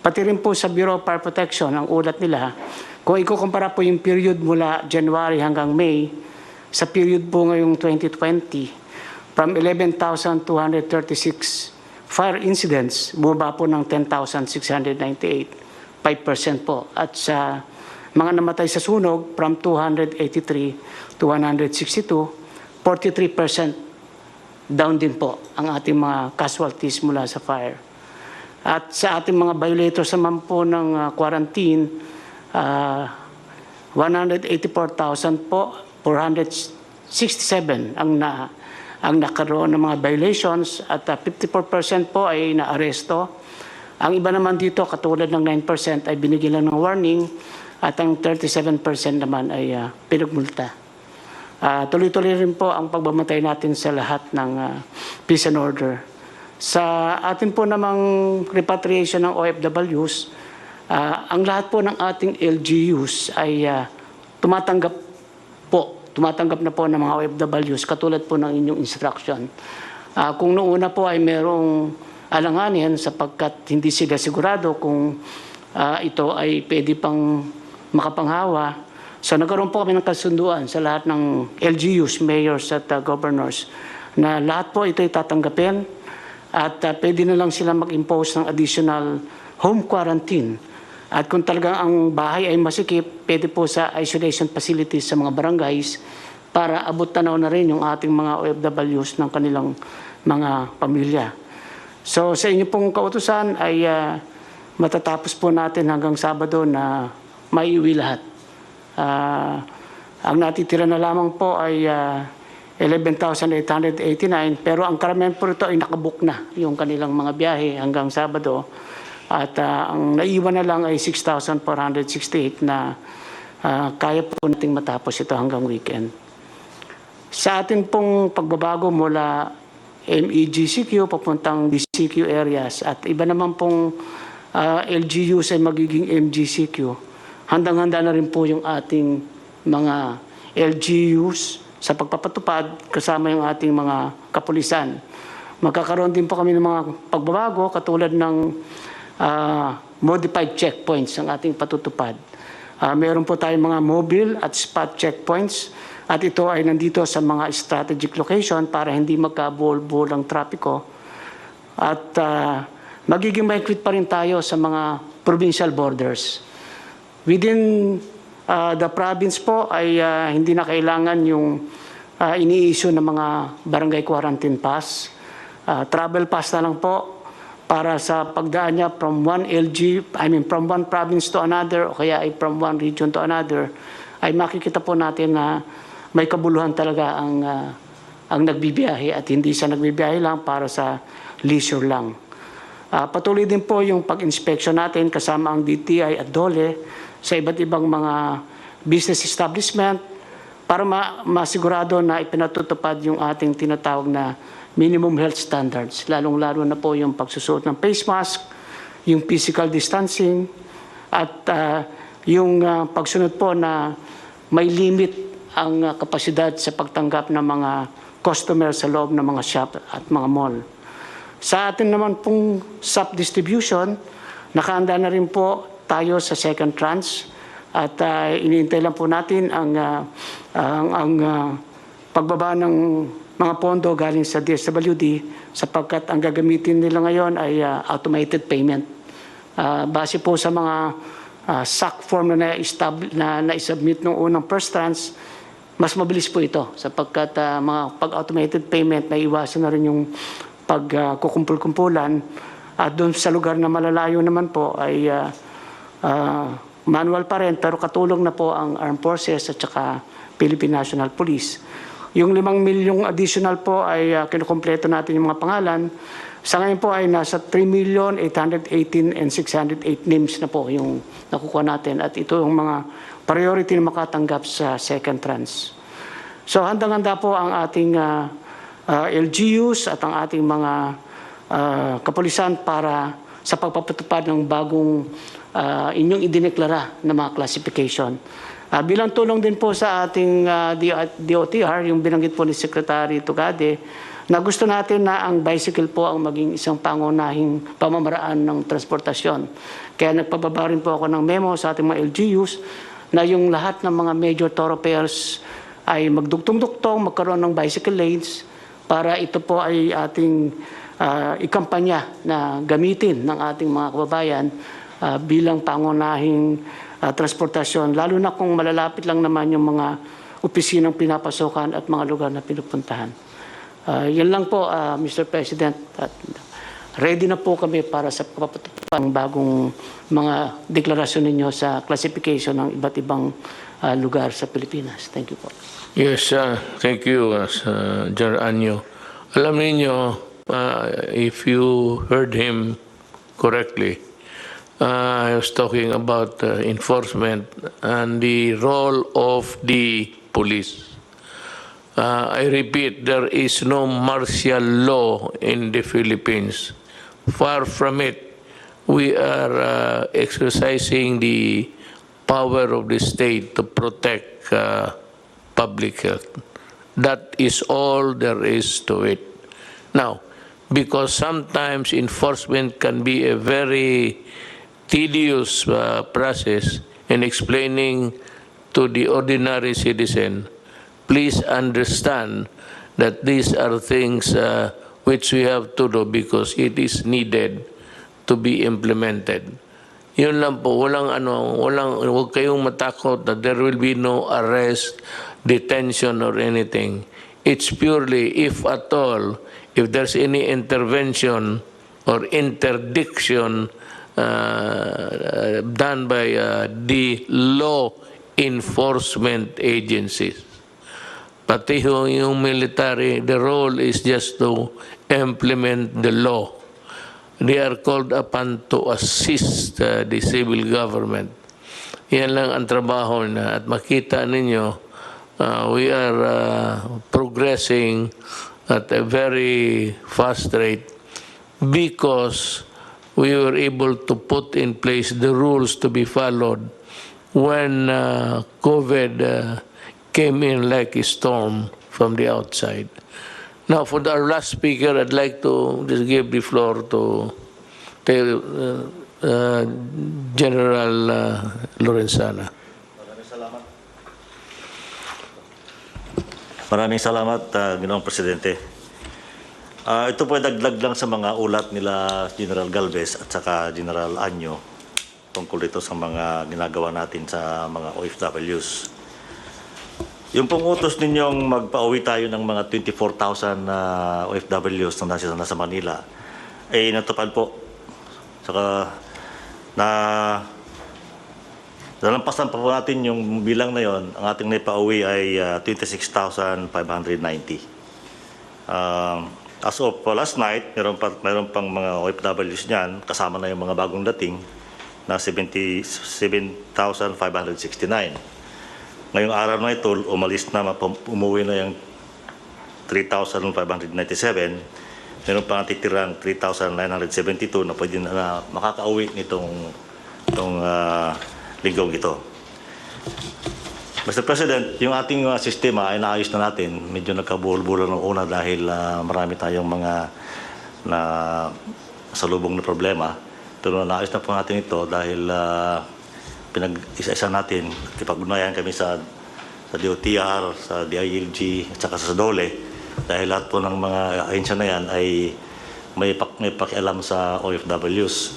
Pati rin po sa Bureau of Fire Protection, ang ulat nila, kung ikukumpara po yung period mula January hanggang May, sa period po ngayong 2020, from 11,236 fire incidents, bumaba po ng 10,698, 5% po. At sa mga namatay sa sunog, from 283 to 162, 43% down din po ang ating mga casualties mula sa fire. At sa ating mga violators naman po ng quarantine, 184,000 po, 467 ang nakaroon ng mga violations at 54% po ay naaresto. Ang iba naman dito, katulad ng 9% ay binigyan lang ng warning at ang 37% naman ay pinagmulta. Tuloy-tuloy rin po ang pagbamatay natin sa lahat ng peace and order. Sa atin po namang repatriation ng OFWs, ang lahat po ng ating LGUs ay tumatanggap na po ng mga OFWs katulad po ng inyong instruction. Kung noong una po ay merong alanganin sapagkat hindi sila sigurado kung ito ay pwede pang makapanghawa, so nagkaroon po kami ng kasunduan sa lahat ng LGUs, mayors at governors na lahat po ito ay tatanggapin at pwede na lang sila mag-impose ng additional home quarantine At kung talagang ang bahay ay masikip, pwede po sa isolation facilities sa mga barangays para abot tanaw na rin yung ating mga OFWs ng kanilang mga pamilya. So sa inyo pong kautusan ay matatapos po natin hanggang Sabado na maiuwi lahat. Ang natitira na lamang po ay 11,889 pero ang karamihan po ito ay nakabook na yung kanilang mga biyahe hanggang Sabado. At ang naiwan na lang ay 6,468 na kaya po nating matapos ito hanggang weekend. Sa atin pong pagbabago mula MEGCQ papuntang DCQ areas at iba naman pong LGUs ay magiging MGCQ, handang-handa na rin po yung ating mga LGUs sa pagpapatupad kasama yung ating mga kapulisan. Magkakaroon din po kami ng mga pagbabago katulad ng modified checkpoints ang ating patutupad. Meron po tayong mga mobile at spot checkpoints at ito ay nandito sa mga strategic location para hindi magkabuol-buol ang trapiko. At magiging mahigpit pa rin tayo sa mga provincial borders. Within the province po ay hindi na kailangan yung ini-issue ng mga barangay quarantine pass. Travel pass na lang po para sa pagdaan niya from one from one province to another o kaya ay from one region to another, ay makikita po natin na may kabuluhan talaga ang nagbibiyahe at hindi siya nagbibiyahe lang para sa leisure lang. Patuloy din po yung pag-inspection natin kasama ang DTI at DOLE sa iba't ibang mga business establishment para masigurado na ipinatutupad yung ating tinatawag na minimum health standards, lalong-lalo na po yung pagsusuot ng face mask, yung physical distancing, at yung pagsunod po na may limit ang kapasidad sa pagtanggap ng mga customer sa loob ng mga shop at mga mall. Sa atin naman pong SAP distribution, nakahanda na rin po tayo sa second tranche at iniintay lang po natin ang pagbaba ng mga pondo galing sa DSWD sapagkat ang gagamitin nila ngayon ay automated payment. Base po sa mga SAC form na na-submit noong unang first tranche, mas mabilis po ito sapagkat mga pag-automated payment na iwasan na rin yung pagkukumpul-kumpulan at doon sa lugar na malalayo naman po ay manual pa rin pero katulong na po ang Armed Forces at saka Philippine National Police. Yung 5 milyong additional po ay kinukumpleto natin yung mga pangalan. Sa ngayon po ay nasa 3,818,608 names na po yung nakukuha natin at ito yung mga priority na makatanggap sa second tranche. So handang-handa po ang ating LGUs at ang ating mga kapulisan para sa pagpapatupad ng bagong inyong idineklara na mga classification. Bilang tulong din po sa ating DOTR, yung binanggit po ni Secretary Tugade, na gusto natin na ang bicycle po ang maging isang pangunahing pamamaraan ng transportasyon. Kaya nagpababa rin po ako ng memo sa ating mga LGUs na yung lahat ng mga major thoroughfares ay magdugtong-dugtong, magkaroon ng bicycle lanes para ito po ay ating ikampanya na gamitin ng ating mga kababayan bilang pangunahing transportasyon, lalo na kung malalapit lang naman yung mga opisinang pinapasokan at mga lugar na pinupuntahan. Yan lang po, Mr. President. At ready na po kami para sa pagpapatupad ng bagong mga deklarasyon ninyo sa classification ng iba't ibang lugar sa Pilipinas. Thank you po. Yes, thank you, General Anyo. Alam niyo, if you heard him correctly, I was talking about enforcement and the role of the police. I repeat, there is no martial law in the Philippines. Far from it. We are exercising the power of the state to protect public health. That is all there is to it. Now, because sometimes enforcement can be a very tedious process in explaining to the ordinary citizen, please understand that these are things which we have to do because it is needed to be implemented. Yun lang po, huwag kayong matakot that there will be no arrest, detention, or anything. It's purely, if at all, if there's any intervention or interdiction done by the law enforcement agencies. Pati yung military, the role is just to implement the law. They are called upon to assist the civil government. Yan lang ang trabaho na. At makita ninyo, we are progressing at a very fast rate because we were able to put in place the rules to be followed when COVID came in like a storm from the outside. Now, for our last speaker, I'd like to just give the floor to General Lorenzana. Maraming salamat, Ginoong Presidente. Ito po ay dagdag lang sa mga ulat nila General Galvez at saka General Anyo tungkol dito sa mga ginagawa natin sa mga OFWs. Yung pong utos ninyong magpa-uwi tayo ng mga 24,000 OFWs na nasa Manila, ay natupad po. Saka nalampasan pa po natin yung bilang na yon. Ang ating naipa-uwi ay 26,590. As of last night, mayroon pang mga OFWs niyan, kasama na yung mga bagong dating, na 77,569. Ngayong araw na ito, umuwi na yung 3,597. Meron pang titirang 3,972 na pwede na makakauwi nitong linggong ito. Mr. President, yung ating sistema ay naayos na natin. Medyo nagkabuhol-buhol ng una dahil marami tayong mga salubong na problema. Pero naayos na po natin ito dahil pinag-isa-isa natin, kipag-unayan kami sa DOTR, sa DILG, at saka sa DOLE, dahil lahat po ng mga ahensya na yan ay may pakialam sa OFWs.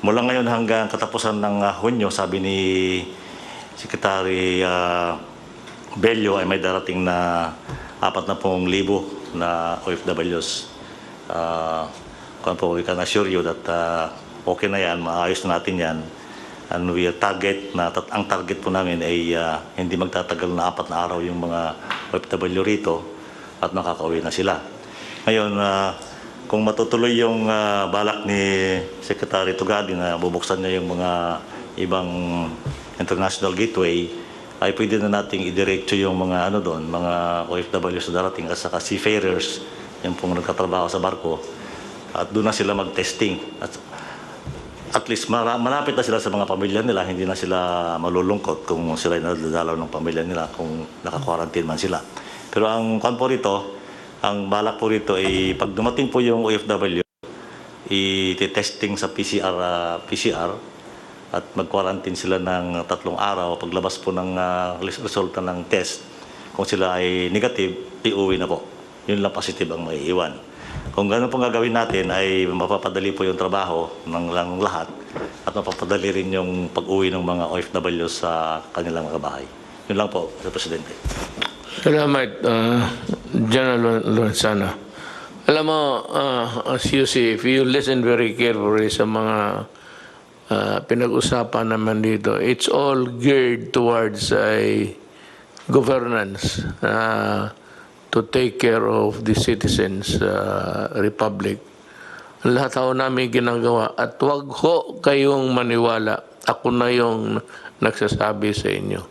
Mula ngayon hanggang katapusan ng Hunyo, sabi ni Secretary Bello ay may darating na 40,000 na OFWs. We can assure you that okay na yan, maayos na natin yan. And we ang target po namin ay hindi magtatagal na 4 na araw yung mga OFW rito at makakauwi na sila. Ngayon, kung matutuloy yung balak ni Secretary Tugadi na bubuksan niya yung mga ibang international gateway, ay pwede na nating idiretso yung mga mga OFW sa darating at saka seafarers, yung pong nagtatrabaho sa barko, at doon na sila mag-testing. At least malapit na sila sa mga pamilya nila, hindi na sila malulungkot kung sila nadadalaw ng pamilya nila kung naka-quarantine man sila. Pero ang balak po rito ay pag dumating po yung OFW, i-testing sa PCR at mag-quarantine sila ng 3 araw. Paglabas po ng resulta ng test, kung sila ay negative, iuwi na po. Yun lang positive ang maiiwan. Kung gano'n pong gagawin natin ay mapapadali po yung trabaho ng lahat at mapapadali rin yung pag-uwi ng mga OFW sa kanilang mga bahay. Yun lang po, Mr. Presidente. Salamat, General Lorenzana. Alam mo, as you see, if you listen very carefully sa mga pinag-usapan naman dito, it's all geared towards a governance to take care of the citizens' republic. Lahat ho namin ginagawa at wag ho kayong maniwala. Ako na yung nagsasabi sa inyo.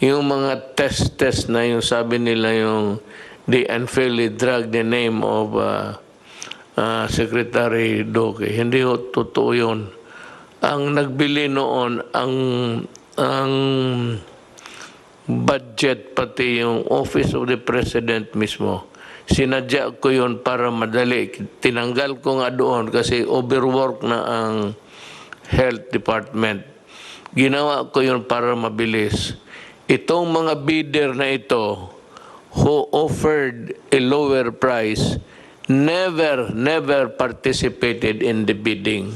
Yung mga test na yung sabi nila yung they unfairly drag the name of Secretary Duque. Hindi ho totoo yun. Ang nagbili noon, ang budget, pati yung Office of the President mismo, sinadya ko yun para madali. Tinanggal ko nga doon kasi overwork na ang Health Department. Ginawa ko yun para mabilis. Itong mga bidder na ito who offered a lower price never participated in the bidding.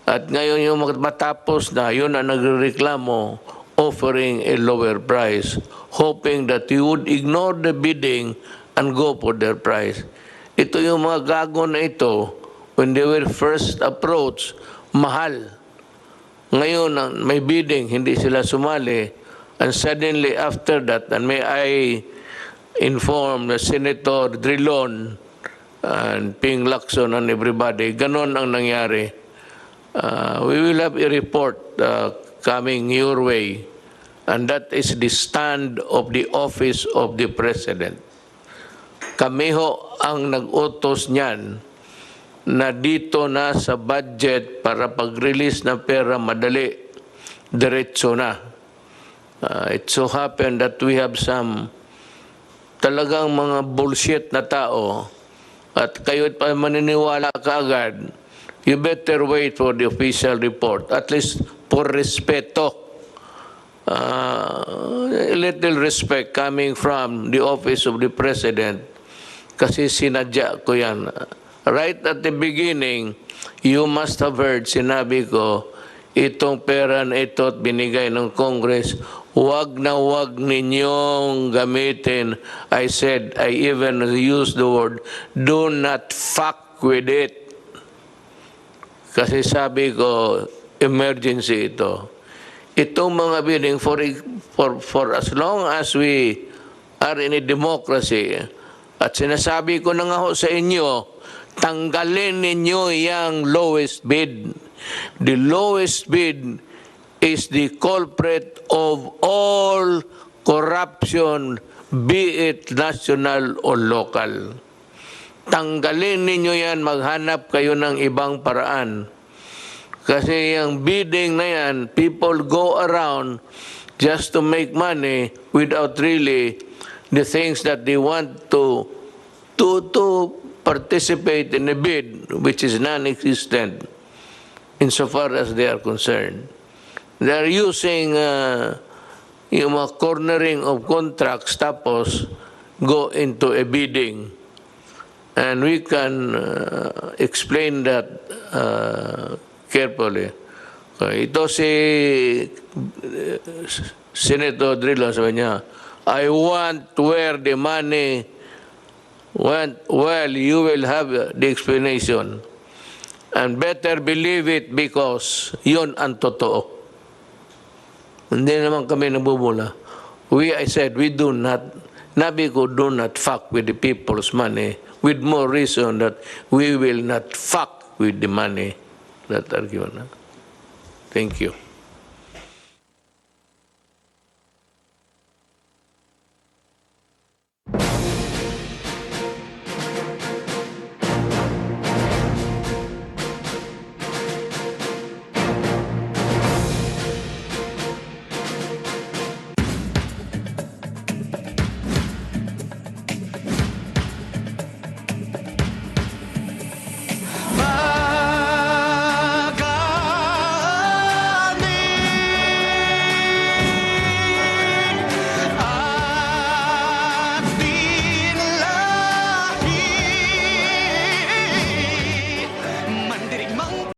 At ngayon yung matapos na, yun ang nagreklamo, offering a lower price, hoping that you would ignore the bidding and go for their price. Ito yung mga gago na ito, when they were first approached, mahal. Ngayon, may bidding, hindi sila sumali. And suddenly after that, and may I inform the Senator Drilon and Ping Lacson and everybody, ganon ang nangyari. We will have a report coming your way, and that is the stand of the Office of the President. Kami ho ang nag-utos niyan na dito na sa budget para pag-release ng pera madali, diretso na. It so happened that we have some talagang mga bullshit na tao at kayo pa maniniwala kaagad, you better wait for the official report, at least for respeto. A little respect coming from the Office of the President kasi sinadya ko yan. Right at the beginning, you must have heard, sinabi ko, itong pera na ito at binigay ng Congress, wag na wag ninyong gamitin. I said, I even used the word, do not fuck with it. Kasi sabi ko, emergency ito. Itong mga bidding, for as long as we are in a democracy, at sinasabi ko na nga ho sa inyo, tanggalin ninyo yung lowest bid. The lowest bid is the culprit of all corruption, be it national or local. Tanggalin ninyo yan, maghanap kayo ng ibang paraan. Kasi yung bidding na yan, people go around just to make money without really the things that they want to participate in a bid which is non-existent insofar as they are concerned. They are using yung mga cornering of contracts tapos go into a bidding. And we can explain that carefully. Ito si Senator Drilon, sabi niya, I want where the money went. Well, you will have the explanation. And better believe it because yun ang totoo. Hindi naman kami nabubula. I said, we do not, nabi ko, do not fuck with the people's money, with more reason that we will not fuck with the money that are given. Thank you.